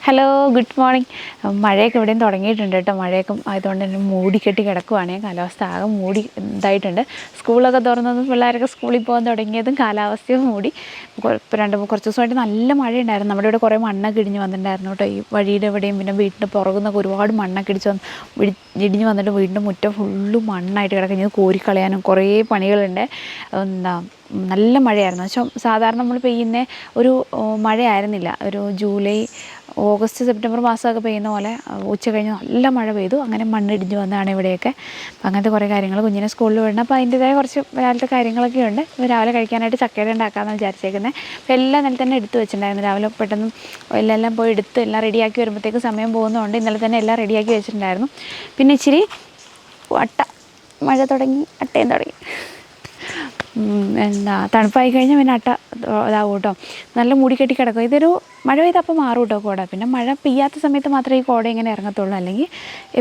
Hello, good morning. മഴയൊക്കെ ഇവിടെയും തുടങ്ങിയിട്ടുണ്ട് കേട്ടോ. മഴയൊക്കെ ആയതുകൊണ്ട് തന്നെ മൂടിക്കെട്ടി കിടക്കുവാണ്. കാലാവസ്ഥ ആകെ മൂടി ഇതായിട്ടുണ്ട്. സ്കൂളൊക്കെ തുറന്നതും പിള്ളേരൊക്കെ സ്കൂളിൽ പോകാൻ തുടങ്ങിയതും കാലാവസ്ഥയും മൂടി. കുറച്ച് ദിവസമായിട്ട് നല്ല മഴയുണ്ടായിരുന്നു. നമ്മുടെ ഇവിടെ കുറേ മണ്ണൊക്കെ ഇടിഞ്ഞ് വന്നിട്ടുണ്ടായിരുന്നു കേട്ടോ. ഈ വഴിയുടെ ഇവിടെയും പിന്നെ വീട്ടിൻ്റെ പുറകുന്നൊക്കെ ഒരുപാട് മണ്ണൊക്കെ ഇടിഞ്ഞ് വന്നിട്ട് വീടിൻ്റെ മുറ്റം ഫുള്ള് മണ്ണായിട്ട് കിടക്കുന്നത് കോരിക്കളയാനും കുറേ പണികളുണ്ട്. നല്ല മഴയായിരുന്നു. പക്ഷേ സാധാരണ നമ്മൾ പെയ്യുന്ന ഒരു മഴയായിരുന്നില്ല. ഒരു ജൂലൈ, ഓഗസ്റ്റ്, സെപ്റ്റംബർ മാസമൊക്കെ പെയ്യുന്ന പോലെ ഉച്ച കഴിഞ്ഞ് നല്ല മഴ പെയ്തു. അങ്ങനെ മണ്ണിടിഞ്ഞ് വന്നതാണ് ഇവിടെയൊക്കെ. അങ്ങനത്തെ കുറേ കാര്യങ്ങൾ കുഞ്ഞിനെ സ്കൂളിൽ വിടണം. അപ്പോൾ അതിൻ്റേതായ കുറച്ച് രാവിലത്തെ കാര്യങ്ങളൊക്കെ ഉണ്ട്. രാവിലെ കഴിക്കാനായിട്ട് ചക്കയുടെ ഉണ്ടാക്കാമെന്ന് വിചാരിച്ചേക്കുന്നത്. അപ്പോൾ എല്ലാം ഇന്നലെ തന്നെ എടുത്ത് വെച്ചിട്ടുണ്ടായിരുന്നു. രാവിലെ പെട്ടെന്ന് എല്ലാം പോയി എടുത്ത് എല്ലാം റെഡിയാക്കി വരുമ്പോഴത്തേക്ക് സമയം പോകുന്നതുകൊണ്ട് ഇന്നലെ തന്നെ എല്ലാം റെഡിയാക്കി വെച്ചിട്ടുണ്ടായിരുന്നു. പിന്നെ ഇച്ചിരി മഴ തുടങ്ങി, അട്ടയും തുടങ്ങി. തണുപ്പായി കഴിഞ്ഞാൽ പിന്നെ അട്ട ഇതാവും കേട്ടോ. നല്ല മൂടിക്കെട്ടി കിടക്കും. ഇതൊരു മഴ പെയ്ത് അപ്പോൾ മാറും കേട്ടോ കോട. പിന്നെ മഴ പെയ്യാത്ത സമയത്ത് മാത്രമേ ഈ കോട ഇങ്ങനെ ഇറങ്ങത്തുള്ളൂ. അല്ലെങ്കിൽ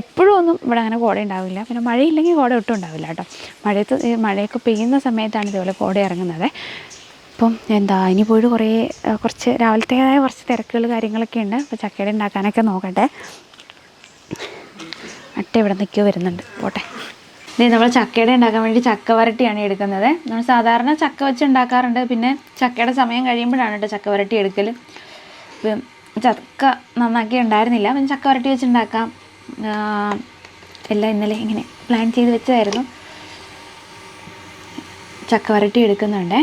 എപ്പോഴും ഒന്നും ഇവിടെ അങ്ങനെ കോട ഉണ്ടാവില്ല. പിന്നെ മഴയില്ലെങ്കിൽ കോട ഒട്ടും ഉണ്ടാവില്ല കേട്ടോ. മഴയൊക്കെ പെയ്യുന്ന സമയത്താണ് ഇതുപോലെ കോട ഇറങ്ങുന്നത്. അപ്പം ഇനി പോയിട്ട് കുറച്ച് രാവിലത്തേതായ കുറച്ച് തിരക്കുകൾ കാര്യങ്ങളൊക്കെ ഉണ്ട്. അപ്പോൾ ചക്കയുടെ ഉണ്ടാക്കാനൊക്കെ നോക്കട്ടെ. അട്ട ഇവിടെ നിൽക്കുകയോ വരുന്നുണ്ട്, പോട്ടെ. ഇത് നമ്മൾ ചക്കയുടെ ഉണ്ടാക്കാൻ വേണ്ടി ചക്ക വരട്ടിയാണ് എടുക്കുന്നത്. നമ്മൾ സാധാരണ ചക്ക വെച്ച് ഉണ്ടാക്കാറുണ്ട്. പിന്നെ ചക്കയുടെ സമയം കഴിയുമ്പോഴാണ് കേട്ടോ ചക്ക വരട്ടി എടുക്കൽ. ഇപ്പം ചക്ക നന്നാക്കി ഉണ്ടായിരുന്നില്ല. പിന്നെ ചക്ക വരട്ടി വെച്ച് ഉണ്ടാക്കാം. എല്ലാം ഇന്നലെ ഇങ്ങനെ പ്ലാൻ ചെയ്ത് വെച്ചതായിരുന്നു. ചക്ക വരട്ടി എടുക്കുന്നുണ്ട്.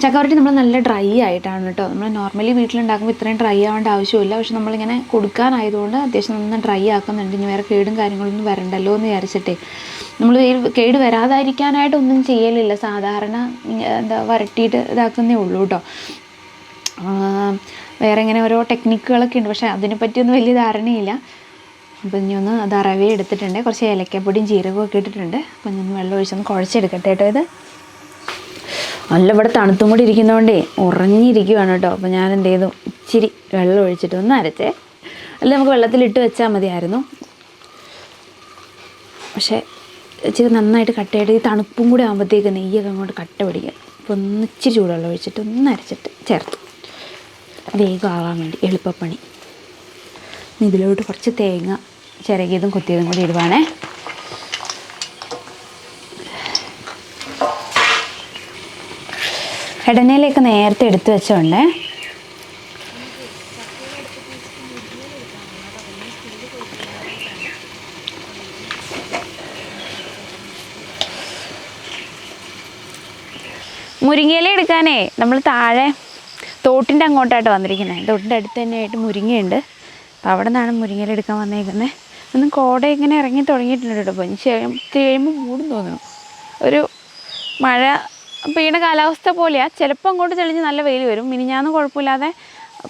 ചക്ക വരട്ടി നമ്മൾ നല്ല ഡ്രൈ ആയിട്ടാണ് കേട്ടോ. നമ്മൾ നോർമലി വീട്ടിലുണ്ടാക്കുമ്പോൾ ഇത്രയും ഡ്രൈ ആവേണ്ട ആവശ്യമില്ല. പക്ഷെ നമ്മളിങ്ങനെ കൊടുക്കാനായതുകൊണ്ട് അത്യാവശ്യം നന്നായി ഡ്രൈ ആക്കുന്നുണ്ട്. ഇനി വേറെ കേടും കാര്യങ്ങളൊന്നും വരണ്ടല്ലോ എന്ന് വിചാരിച്ചിട്ടേ. നമ്മൾ കേട് വരാതിരിക്കാനായിട്ടൊന്നും ചെയ്യലില്ല. സാധാരണ വരട്ടിയിട്ട് ഇതാക്കുന്നേ ഉള്ളൂ കേട്ടോ. വേറെ ഇങ്ങനെ ഓരോ ടെക്നിക്കുകളൊക്കെ ഉണ്ട്. പക്ഷേ അതിനെപ്പറ്റിയൊന്നും വലിയ ധാരണയില്ല. അപ്പം ഇനി ഒന്ന് അത് അറവേ എടുത്തിട്ടുണ്ട്. കുറച്ച് ഏലക്കപ്പൊടിയും ജീരകവും ഒക്കെ ഇട്ടിട്ടുണ്ട്. അപ്പം ഞാൻ വെള്ളം ഒഴിച്ചൊന്ന് കുഴച്ചെടുക്കട്ടെ കേട്ടോ. ഇത് നല്ല ഇവിടെ തണുത്തും കൂടി ഇരിക്കുന്നതുകൊണ്ടേ ഉറങ്ങിയിരിക്കുകയാണ് കേട്ടോ. അപ്പോൾ ഞാൻ എന്ത് ചെയ്തു, ഇച്ചിരി വെള്ളം ഒഴിച്ചിട്ട് ഒന്ന് അരച്ചേ. അല്ല, നമുക്ക് വെള്ളത്തിലിട്ട് വെച്ചാൽ മതിയായിരുന്നു. പക്ഷേ ഇച്ചിരി നന്നായിട്ട് കട്ടയായിട്ട് ഈ തണുപ്പും കൂടി ആകുമ്പോഴത്തേക്ക് നെയ്യൊക്കെ അങ്ങോട്ട് കട്ട പിടിക്കുക. അപ്പോൾ ഒന്ന് ഇച്ചിരി ചൂടുവെള്ളം ഒഴിച്ചിട്ട് ഒന്ന് അരച്ചിട്ട് ചേർത്തു. വേഗം ആവാൻ വേണ്ടി എളുപ്പപ്പണി. ഇതിലോട്ട് കുറച്ച് തേങ്ങ ചിരകിയതും കൊത്തിയതും കൂടി ഇടുവാണേ. ഇടനയിലേക്ക് നേരത്തെ എടുത്തു വെച്ചോണ്ടേ. മുരിങ്ങയില എടുക്കാനേ നമ്മൾ താഴെ തോട്ടിൻ്റെ അങ്ങോട്ടായിട്ട് വന്നിരിക്കുന്നത്. തോട്ടിൻ്റെ അടുത്ത് തന്നെയായിട്ട് മുരിങ്ങയുണ്ട്. അപ്പോൾ അവിടെ നിന്നാണ് മുരിങ്ങയില എടുക്കാൻ വന്നേക്കുന്നത്. ഒന്നും കോട ഇങ്ങനെ ഇറങ്ങി തുടങ്ങിയിട്ടുണ്ട് കേട്ടോ. അപ്പോൾ കഴിയുമ്പോൾ മൂടും തോന്നുന്നു. ഒരു മഴ പെയ്യുന്ന കാലാവസ്ഥ പോലെയാണ്. ചിലപ്പോൾ അങ്ങോട്ട് തെളിഞ്ഞ് നല്ല വെയിൽ വരും. മിനിഞ്ഞാന്ന്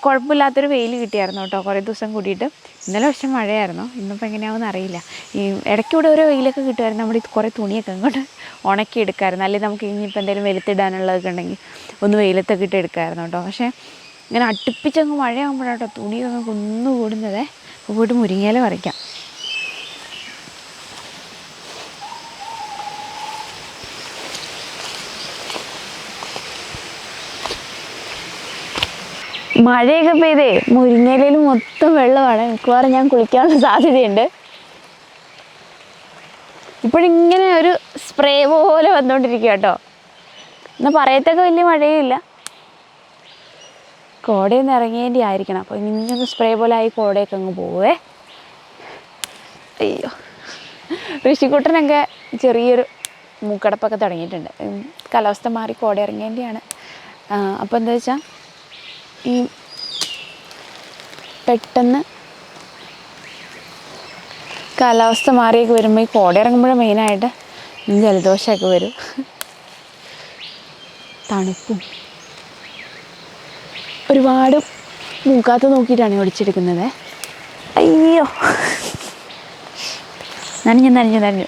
കുഴപ്പമില്ലാത്തൊരു വെയിൽ കിട്ടിയായിരുന്നു കേട്ടോ കുറേ ദിവസം കൂടിയിട്ട്. ഇന്നലെ പക്ഷേ മഴയായിരുന്നു. ഇന്നിപ്പോൾ എങ്ങനെയാവുമെന്ന് അറിയില്ല. ഈ ഇടയ്ക്കൂടെ ഓരോ വെയിലൊക്കെ കിട്ടുമായിരുന്നു. നമ്മുടെ കുറേ തുണിയൊക്കെ അങ്ങോട്ട് ഉണക്കി എടുക്കാമായിരുന്നു. അല്ലെങ്കിൽ നമുക്ക് ഇനിയിപ്പോൾ എന്തെങ്കിലും വെയിലത്തിടാനുള്ളതൊക്കെ ഉണ്ടെങ്കിൽ ഒന്ന് വെയിലത്തൊക്കെ ഇട്ട് എടുക്കാമായിരുന്നു കേട്ടോ. പക്ഷേ ഇങ്ങനെ അടുപ്പിച്ചങ്ങ് മഴയാകുമ്പോഴാട്ടോ തുണിയൊക്കെ കുന്നുകൂടുന്നത്. അപ്പോൾ പോയിട്ട് മുരിങ്ങയില പറിക്കാം. മഴയൊക്കെ പെയ്തേ മുരിങ്ങയിലയിൽ മൊത്തം വെള്ളമാണ്. മിക്കവാറും ഞാൻ കുളിക്കാനുള്ള സാധ്യതയുണ്ട്. ഇപ്പോഴിങ്ങനെ ഒരു സ്പ്രേ പോലെ വന്നുകൊണ്ടിരിക്കുക കേട്ടോ. എന്നാൽ പറയത്തൊക്കെ വലിയ മഴയില്ല. കോടയൊന്ന് ഇറങ്ങിയേണ്ടി ആയിരിക്കണം. അപ്പോൾ ഇങ്ങനെ സ്പ്രേ പോലെ ആയി കോടയൊക്കെ അങ്ങ് പോവേ. അയ്യോ, ഋഷിക്കുട്ടനൊക്കെ ചെറിയൊരു മൂക്കടപ്പൊക്കെ തുടങ്ങിയിട്ടുണ്ട്. കാലാവസ്ഥ മാറി കോട ഇറങ്ങേണ്ടിയാണ്. അപ്പോൾ എന്താ വെച്ചാൽ ഈ പെട്ടെന്ന് കാലാവസ്ഥ മാറിയൊക്കെ വരുമ്പോൾ ഈ കോട ഇറങ്ങുമ്പോഴേ മെയിനായിട്ട് ജലദോഷമൊക്കെ വരും. തണുപ്പും ഒരുപാട് മൂക്കാത്ത നോക്കിയിട്ടാണ് ഒളിച്ചെടുക്കുന്നത്. അയ്യോ, നനഞ്ഞു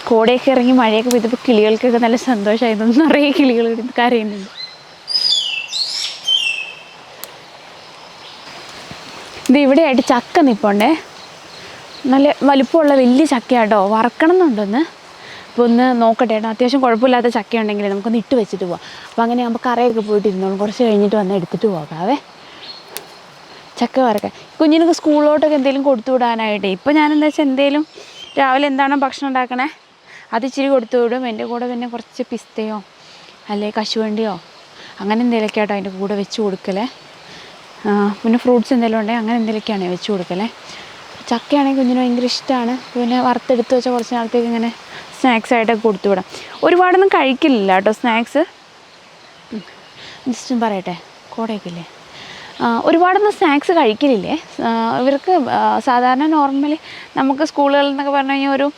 കോടയൊക്കെ ഇറങ്ങി മഴയൊക്കെ പെയ്തപ്പോൾ കിളികൾക്കൊക്കെ നല്ല സന്തോഷമായിരുന്നു. നിറയെ കിളികൾ കരയുന്നുണ്ട്. ഇത് ഇവിടെയായിട്ട് ചക്ക നിൽപ്പുണ്ടേ. നല്ല വലിപ്പമുള്ള വലിയ ചക്കയാട്ടോ. വറക്കണം എന്നുണ്ടെന്ന്. അപ്പോൾ ഒന്ന് നോക്കട്ടെ കേട്ടോ. അത്യാവശ്യം കുഴപ്പമില്ലാത്ത ചക്ക ഉണ്ടെങ്കിൽ നമുക്കൊന്ന് ഇട്ട് വെച്ചിട്ട് പോവാം. അപ്പോൾ അങ്ങനെ ആകുമ്പോൾ കറയൊക്കെ പോയിട്ട് ഇരുന്നോളും. കുറച്ച് കഴിഞ്ഞിട്ട് വന്ന് എടുത്തിട്ട് പോകാവേ. ചക്ക വറക്കാൻ കുഞ്ഞിനൊക്കെ സ്കൂളിലോട്ടൊക്കെ എന്തെങ്കിലും കൊടുത്തു വിടാനായിട്ടേ. ഇപ്പോൾ ഞാനെന്താ വെച്ചാൽ എന്തെങ്കിലും രാവിലെ എന്താണോ ഭക്ഷണം ഉണ്ടാക്കണേ അത് ഇച്ചിരി കൊടുത്തു വിടും. എൻ്റെ കൂടെ പിന്നെ കുറച്ച് പിസ്തയോ അല്ലെങ്കിൽ കശുവണ്ടിയോ അങ്ങനെ എന്തെങ്കിലുമൊക്കെ ആട്ടോ അതിൻ്റെ കൂടെ വെച്ച് കൊടുക്കലേ. പിന്നെ ഫ്രൂട്ട്സ് എന്തെങ്കിലും ഉണ്ടെങ്കിൽ അങ്ങനെ എന്തെങ്കിലുമൊക്കെയാണ് വെച്ച് കൊടുക്കലേ. ചക്കയാണെങ്കിൽ കുഞ്ഞിന് ഭയങ്കര ഇഷ്ടമാണ്. പിന്നെ വറുത്തെടുത്ത് വെച്ചാൽ കുറച്ച് നാളത്തേക്ക് ഇങ്ങനെ സ്നാക്സ് ആയിട്ടൊക്കെ കൊടുത്തു വിടാം. ഒരുപാടൊന്നും കഴിക്കില്ല കേട്ടോ സ്നാക്സ്. ജസ്റ്റും പറയട്ടെ, കോടയൊക്കെ ഇല്ലേ, ഒരുപാടൊന്നും സ്നാക്സ് കഴിക്കലില്ലേ ഇവർക്ക്. സാധാരണ നോർമലി നമുക്ക് സ്കൂളുകളിൽ നിന്നൊക്കെ പറഞ്ഞു കഴിഞ്ഞാൽ ഒരു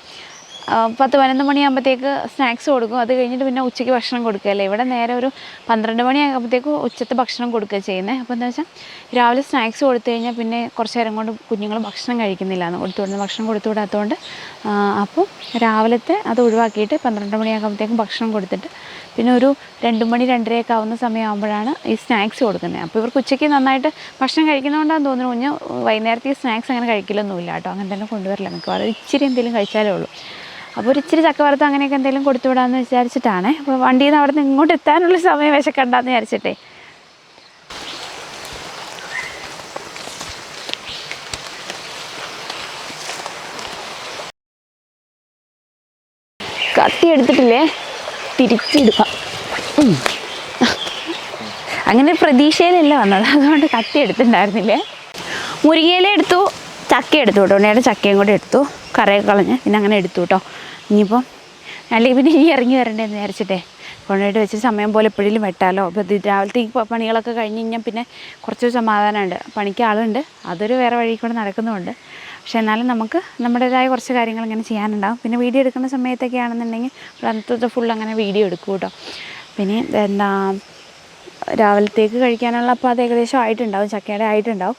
10-11 മണിയാകുമ്പോഴത്തേക്ക് സ്നാക്സ് കൊടുക്കും. അത് കഴിഞ്ഞിട്ട് പിന്നെ ഉച്ചയ്ക്ക് ഭക്ഷണം കൊടുക്കുകയല്ലേ. ഇവിടെ നേരെ ഒരു 12 മണിയാകുമ്പോഴത്തേക്ക് ഉച്ചത്തെ ഭക്ഷണം കൊടുക്കുക ചെയ്യുന്നത്. അപ്പോൾ എന്താ വെച്ചാൽ രാവിലെ സ്നാക്സ് കൊടുത്തു കഴിഞ്ഞാൽ പിന്നെ കുറച്ച് നേരം കൊണ്ട് കുഞ്ഞുങ്ങൾ ഭക്ഷണം കഴിക്കുന്നില്ല എന്ന് ഭക്ഷണം കൊടുത്തു വിടാത്തതുകൊണ്ട്. അപ്പോൾ രാവിലത്തെ അത് ഒഴിവാക്കിയിട്ട് 12 മണിയാകുമ്പോഴത്തേക്കും ഭക്ഷണം കൊടുത്തിട്ട് പിന്നെ ഒരു 2 മണി 2:30 ആവുന്ന സമയമാകുമ്പോഴാണ് ഈ സ്നാക്സ് കൊടുക്കുന്നത്. അപ്പോൾ ഇവർക്ക് ഉച്ചയ്ക്ക് നന്നായിട്ട് ഭക്ഷണം കഴിക്കുന്നതുകൊണ്ടാണെന്ന് തോന്നുന്നു കുഞ്ഞ് വൈകുന്നേരത്തെ ഈ സ്നാക്സ് അങ്ങനെ കഴിക്കലൊന്നുമില്ല കേട്ടോ. അങ്ങനെ തന്നെ കൊണ്ടുവരില്ല. മിക്കവാറും ഇച്ചിരി എന്തെങ്കിലും കഴിച്ചാലേ ഉള്ളൂ. അപ്പോൾ ഒരു ഇച്ചിരി ചക്ക വറുത്ത് അങ്ങനെയൊക്കെ എന്തെങ്കിലും കൊടുത്തു വിടാമെന്ന് വിചാരിച്ചിട്ടാണ്. അപ്പോൾ വണ്ടിയിൽ നിന്ന് അവിടെ നിന്ന് ഇങ്ങോട്ട് എത്താനുള്ള സമയം വിശക്കണ്ടെന്ന് വിചാരിച്ചിട്ടേ. കത്തി എടുത്തിട്ടില്ലേ, തിരിച്ചിടുക. അങ്ങനെ പ്രതീക്ഷയിലല്ല വന്നത്, അതുകൊണ്ട് കത്തി എടുത്തിട്ടുണ്ടായിരുന്നില്ലേ. മുരിങ്ങയില എടുത്തു, ചക്ക എടുത്തു കേട്ടോ. ഉണ്ണിയുടെ ചക്കയും കൂടെ എടുത്തു, കറയൊക്കെ കളഞ്ഞ് പിന്നെ അങ്ങനെ എടുത്തു കേട്ടോ. ഇനിയിപ്പോൾ അല്ലെങ്കിൽ പിന്നെ ഇനി ഇറങ്ങി വരണ്ടേന്ന് വിചാരിച്ചിട്ടേ കൊണ്ടുപോയിട്ട് വെച്ച് സമയം പോലെ എപ്പോഴേലും വെട്ടാലോ. അപ്പോൾ ഇത് രാവിലത്തെ ഈ പണികളൊക്കെ കഴിഞ്ഞ് കഴിഞ്ഞാൽ പിന്നെ കുറച്ച് സമാധാനമുണ്ട്. പണിക്ക് ആളുണ്ട്, അതൊരു വേറെ വഴി കൂടെ നടക്കുന്നുമുണ്ട്. പക്ഷെ എന്നാലും നമുക്ക് നമ്മുടേതായ കുറച്ച് കാര്യങ്ങൾ ഇങ്ങനെ ചെയ്യാനുണ്ടാകും. പിന്നെ വീഡിയോ എടുക്കുന്ന സമയത്തൊക്കെ ആണെന്നുണ്ടെങ്കിൽ അന്നത്തെ ഫുൾ അങ്ങനെ വീഡിയോ എടുക്കും കേട്ടോ. പിന്നെ എന്താ രാവിലത്തേക്ക് കഴിക്കാനുള്ള അപ്പോൾ അത് ഏകദേശം ആയിട്ടുണ്ടാവും, ചക്കയുടെ ആയിട്ടുണ്ടാവും.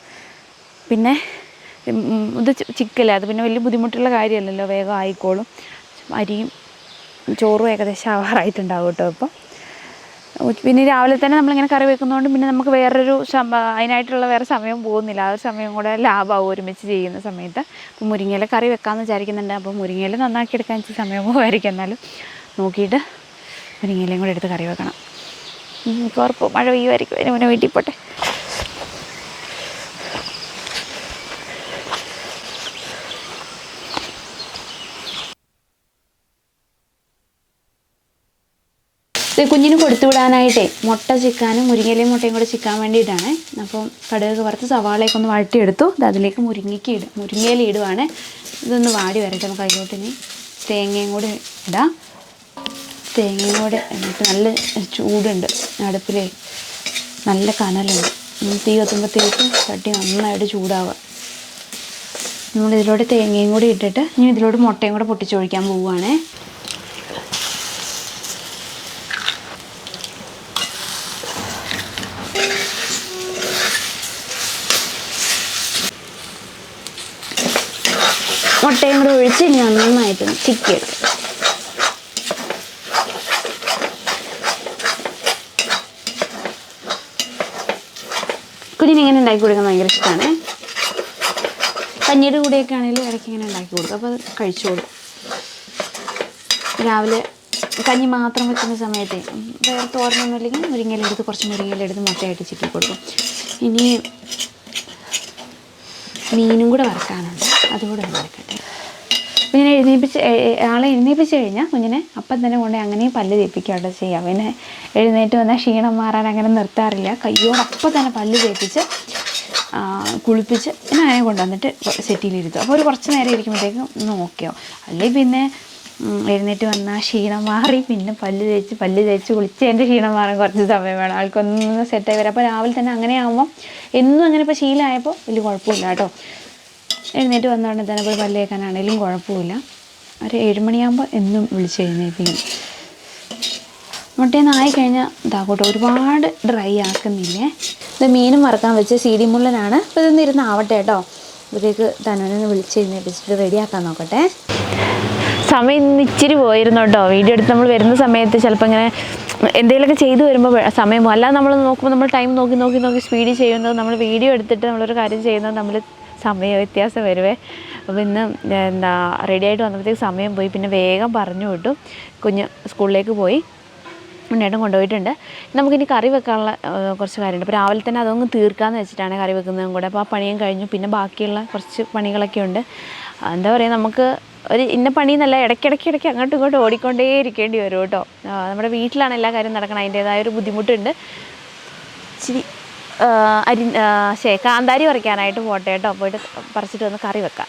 പിന്നെ ഇത് ചിക്കല്ലേ, അത് പിന്നെ വലിയ ബുദ്ധിമുട്ടുള്ള കാര്യമല്ലല്ലോ, വേഗം ആയിക്കോളും. അരിയും ചോറും ഏകദേശം ആവാറായിട്ടുണ്ടാവും കേട്ടോ. ഇപ്പം പിന്നെ രാവിലെ തന്നെ നമ്മളിങ്ങനെ കറി വെക്കുന്നതുകൊണ്ട് പിന്നെ നമുക്ക് വേറൊരു അതിനായിട്ടുള്ള വേറെ സമയം പോകുന്നില്ല. ആ ഒരു സമയം കൂടെ ലാഭമാവും ഒരുമിച്ച് ചെയ്യുന്ന സമയത്ത്. അപ്പോൾ മുരിങ്ങയില കറി വെക്കാമെന്ന് വിചാരിക്കുന്നുണ്ട്. അപ്പോൾ മുരിങ്ങയില നന്നാക്കി എടുക്കാൻ വെച്ച് സമയം പോകുമായിരിക്കും. എന്നാലും നോക്കിയിട്ട് മുരിങ്ങയിലയും കൂടെ എടുത്ത് കറി വെക്കണം. ഉറപ്പ് മഴ പെയ്യുമായിരിക്കും, അതിന് മുന്നേ വീട്ടിൽ പോട്ടെ. കുഞ്ഞിന് കൊടുത്തു വിടാനായിട്ടേ മുട്ട ചിക്കാനും മുരിങ്ങയിലയും മുട്ടയും കൂടെ ചിക്കാൻ വേണ്ടിയിട്ടാണ്. അപ്പം കടുകൊക്കെ വറുത്ത് സവാളയൊക്കെ ഒന്ന് വഴറ്റിയെടുത്തു. അതിലേക്ക് മുരിങ്ങയില ഇടുവാണ്. ഇതൊന്ന് വാടി വരട്ടെ. നമുക്ക് അതിലോട്ട് ഇനി തേങ്ങയും കൂടെ ഇടാം. തേങ്ങയും കൂടെ എന്നിട്ട് നല്ല ചൂടുണ്ട് അടുപ്പിലേ, നല്ല കനലുണ്ട്. തീ കത്തുമ്പോഴത്തേക്ക് ചട്ടി നന്നായിട്ട് ചൂടാവുക. നമ്മളിതിലോട്ട് തേങ്ങയും കൂടി ഇട്ടിട്ട് ഇനി ഇതിലോട്ട് മുട്ടയും കൂടെ പൊട്ടിച്ചൊഴിക്കാൻ പോവുകയാണേ. മുട്ടയും കൂടെ ഒഴിച്ച് ഇനി നന്നായിട്ട് ചിക്കി എടുക്കും. കുഞ്ഞിന് ഇങ്ങനെ ഉണ്ടാക്കി കൊടുക്കാൻ ഭയങ്കര ഇഷ്ടമാണ്. കഞ്ഞിയുടെ കൂടെയൊക്കെ ആണെങ്കിലും ഇടയ്ക്ക് ഇങ്ങനെ ഉണ്ടാക്കി കൊടുക്കും. അപ്പോൾ അത് കഴിച്ചോളും. രാവിലെ കഞ്ഞി മാത്രം വെക്കുന്ന സമയത്ത് വേറെ തോരനൊന്നും ഇല്ലെങ്കിൽ മുരിങ്ങയില എടുത്ത് കുറച്ച് മുരിങ്ങയില എടുത്ത് മുട്ടയായിട്ട് ചിക്കി കൊടുക്കും. ഇനി മീനും കൂടെ വറക്കാനുണ്ട്, അതുകൂടെ വറക്കട്ടെ. കുഞ്ഞിനെ ആളെ എഴുന്നേൽപ്പിച്ച് കഴിഞ്ഞാൽ കുഞ്ഞിനെ അപ്പം തന്നെ കൊണ്ട് അങ്ങനെയും പല്ല് തേപ്പിക്കുകയാണ് ചെയ്യുക. പിന്നെ എഴുന്നേറ്റ് വന്നാൽ ക്ഷീണം മാറാൻ അങ്ങനെ നിർത്താറില്ല. കയ്യോടപ്പം തന്നെ പല്ല് തേപ്പിച്ച് കുളിപ്പിച്ച് പിന്നെ അതിനെ കൊണ്ടുവന്നിട്ട് സെറ്റിയിലിരുത്തും. അപ്പോൾ ഒരു കുറച്ച് നേരം ഇരിക്കുമ്പോഴത്തേക്കും ഒന്ന് ഓക്കെയോ. അല്ലെങ്കിൽ പിന്നെ എഴുന്നേറ്റ് വന്നാൽ ക്ഷീണം മാറി പിന്നെ പല്ല് തേച്ച് കുളിച്ച് എൻ്റെ ക്ഷീണം മാറാൻ കുറച്ച് സമയം വേണം. ആൾക്കൊന്ന് സെറ്റായി വരാം. അപ്പോൾ രാവിലെ തന്നെ അങ്ങനെ ആകുമ്പോൾ എന്നും അങ്ങനെ ഇപ്പോൾ ശീലമായപ്പോൾ വലിയ കുഴപ്പമില്ല കേട്ടോ. എഴുന്നേറ്റ് വന്നോടനെ തന്നെ പോയി പല്ല് തേക്കാനാണെങ്കിലും കുഴപ്പമില്ല. ഒരു 7 മണിയാകുമ്പോൾ എന്നും വിളിച്ച് എഴുന്നേൽപ്പിക്കും. മുട്ടയിൽ നിന്ന് ആയിക്കഴിഞ്ഞാൽ ഇതാകട്ടെ, ഒരുപാട് ഡ്രൈ ആക്കുന്നില്ലേ. ഇത് മീനും വറുക്കാൻ വെച്ച് CD മുള്ളനാണ്. അപ്പോൾ ഇതൊന്ന് ഇരുന്ന് ആവട്ടെ കേട്ടോ. ഇവിടേക്ക് ധനുവിനെ വിളിച്ച് എഴുന്നേൽപ്പിച്ചിട്ട് റെഡിയാക്കാൻ നോക്കട്ടെ. സമയം ഇന്ന് ഇച്ചിരി പോയിരുന്നു കേട്ടോ. വീഡിയോ എടുത്ത് നമ്മൾ വരുന്ന സമയത്ത് ചിലപ്പോൾ ഇങ്ങനെ എന്തെങ്കിലുമൊക്കെ ചെയ്തു വരുമ്പോൾ സമയം പോകും. അല്ലാതെ നമ്മൾ നോക്കുമ്പോൾ നമ്മൾ ടൈം നോക്കി സ്പീഡിൽ ചെയ്യുന്നത്, നമ്മൾ വീഡിയോ എടുത്തിട്ട് നമ്മളൊരു കാര്യം ചെയ്യുന്നത് നമ്മൾ സമയ വ്യത്യാസം വരുവേ. അപ്പോൾ ഇന്ന് എന്താ റെഡി ആയിട്ട് വന്നപ്പോഴത്തേക്ക് സമയം പോയി. പിന്നെ വേഗം പറഞ്ഞു വിട്ടു. കുഞ്ഞ് സ്കൂളിലേക്ക് പോയി, ഉണ്ണേട്ടൻ കൊണ്ടുപോയിട്ടുണ്ട്. നമുക്കിനി കറി വെക്കാനുള്ള കുറച്ച് കാര്യമുണ്ട്. അപ്പോൾ രാവിലെ തന്നെ അതൊന്ന് തീർക്കാമെന്ന് വെച്ചിട്ടാണ് കറി വെക്കുന്നതും കൂടെ. അപ്പോൾ ആ പണിയും കഴിഞ്ഞു. പിന്നെ ബാക്കിയുള്ള കുറച്ച് പണികളൊക്കെ ഉണ്ട്. എന്താ പറയുക, നമുക്ക് ഒരു ഇന്ന പണി എന്നല്ല, ഇടയ്ക്കിടയ്ക്ക് അങ്ങോട്ടും ഇങ്ങോട്ടും ഓടിക്കൊണ്ടേ ഇരിക്കേണ്ടി വരും കേട്ടോ. നമ്മുടെ വീട്ടിലാണ് എല്ലാ കാര്യം നടക്കണം, അതിൻ്റേതായ ഒരു ബുദ്ധിമുട്ടുണ്ട്. ഇച്ചിരി കാന്താരി പറിക്കാനായിട്ട് പോട്ടെ കേട്ടോ. പോയിട്ട് പറിച്ചിട്ട് വന്ന് കറി വെക്കാം.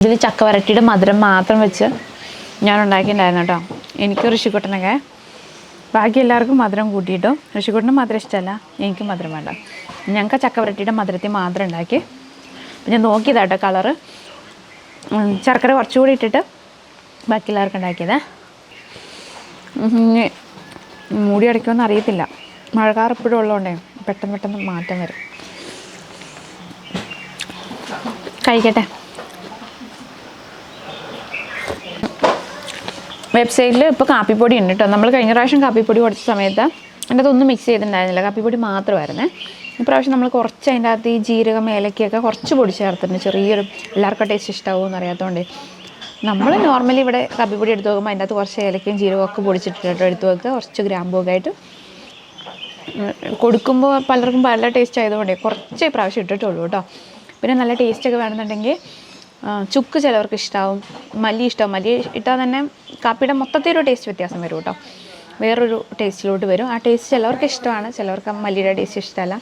ഇതിൽ ചക്ക വരട്ടിയുടെ മധുരം മാത്രം വെച്ച് ഞാൻ ഉണ്ടാക്കിയിട്ടുണ്ടായിരുന്നു കേട്ടോ. എനിക്ക് ഋഷിക്കുട്ടനൊക്കെ, ബാക്കി എല്ലാവർക്കും മധുരം കൂട്ടിയിട്ടും. ഋഷിക്കുട്ടനും മധുരം ഇഷ്ടമല്ല, എനിക്കും മധുരം വേണ്ട. ഞങ്ങൾക്ക് ചക്ക വരട്ടിയുടെ മധുരത്തിൽ മാത്രം ഉണ്ടാക്കി. പിന്നെ നോക്കിയതാട്ടോ കളറ്, ശർക്കര കുറച്ചുകൂടി ഇട്ടിട്ട് ബാക്കി എല്ലാവർക്കും ഉണ്ടാക്കിയത്. മൂടി അടയ്ക്കുമെന്ന് അറിയത്തില്ല, മഴക്കാർ എപ്പോഴും ഉള്ളതുകൊണ്ടേ പെട്ടെന്ന് മാറ്റം വരും. കഴിക്കട്ടെ. വെബ്സൈറ്റിൽ ഇപ്പോൾ കാപ്പിപ്പൊടി ഉണ്ട് കേട്ടോ. നമ്മൾ കഴിഞ്ഞ പ്രാവശ്യം കാപ്പിപ്പൊടി കൊടുത്ത സമയത്ത് അതിൻ്റെ അതൊന്നും മിക്സ് ചെയ്തിട്ടുണ്ടായിരുന്നില്ല, കാപ്പിപ്പൊടി മാത്രമായിരുന്നേ. ഇപ്രാവശ്യം നമ്മൾ കുറച്ച് അതിൻ്റെ അകത്ത് ഈ ജീരകം, ഏലക്കയൊക്കെ കുറച്ച് പൊടി ചേർത്തിട്ടുണ്ട്. ചെറിയൊരു എല്ലാവർക്കും ടേസ്റ്റ് ഇഷ്ടമാവുമെന്ന് അറിയാത്തതുകൊണ്ട് നമ്മൾ നോർമലി ഇവിടെ കാപ്പിപ്പൊടി എടുത്ത് വെക്കുമ്പോൾ അതിൻ്റെ അകത്ത് കുറച്ച് ഏലക്കയും ജീരകമൊക്കെ പൊടിച്ചിട്ടിട്ടോ എടുത്ത് വെക്കുക. കുറച്ച് ഗ്രാമ്പൊക്കെ ആയിട്ട് കൊടുക്കുമ്പോൾ പലർക്കും പല ടേസ്റ്റ് ആയതുകൊണ്ടേ കുറച്ച് പ്രാവശ്യം ഇട്ടിട്ടുള്ളൂ കേട്ടോ. പിന്നെ നല്ല ടേസ്റ്റൊക്കെ വേണമെന്നുണ്ടെങ്കിൽ ചുക്ക് ചിലവർക്ക് ഇഷ്ടമാവും, മല്ലി ഇഷ്ടമാവും. മല്ലി ഇട്ടാൽ തന്നെ കാപ്പിയുടെ മൊത്തത്തിൽ ഒരു ടേസ്റ്റ് വ്യത്യാസം വരും കേട്ടോ, വേറൊരു ടേസ്റ്റിലോട്ട് വരും. ആ ടേസ്റ്റ് ചിലവർക്ക് ഇഷ്ടമാണ്, ചിലവർക്ക് മല്ലിയുടെ ടേസ്റ്റ് ഇഷ്ടമല്ല.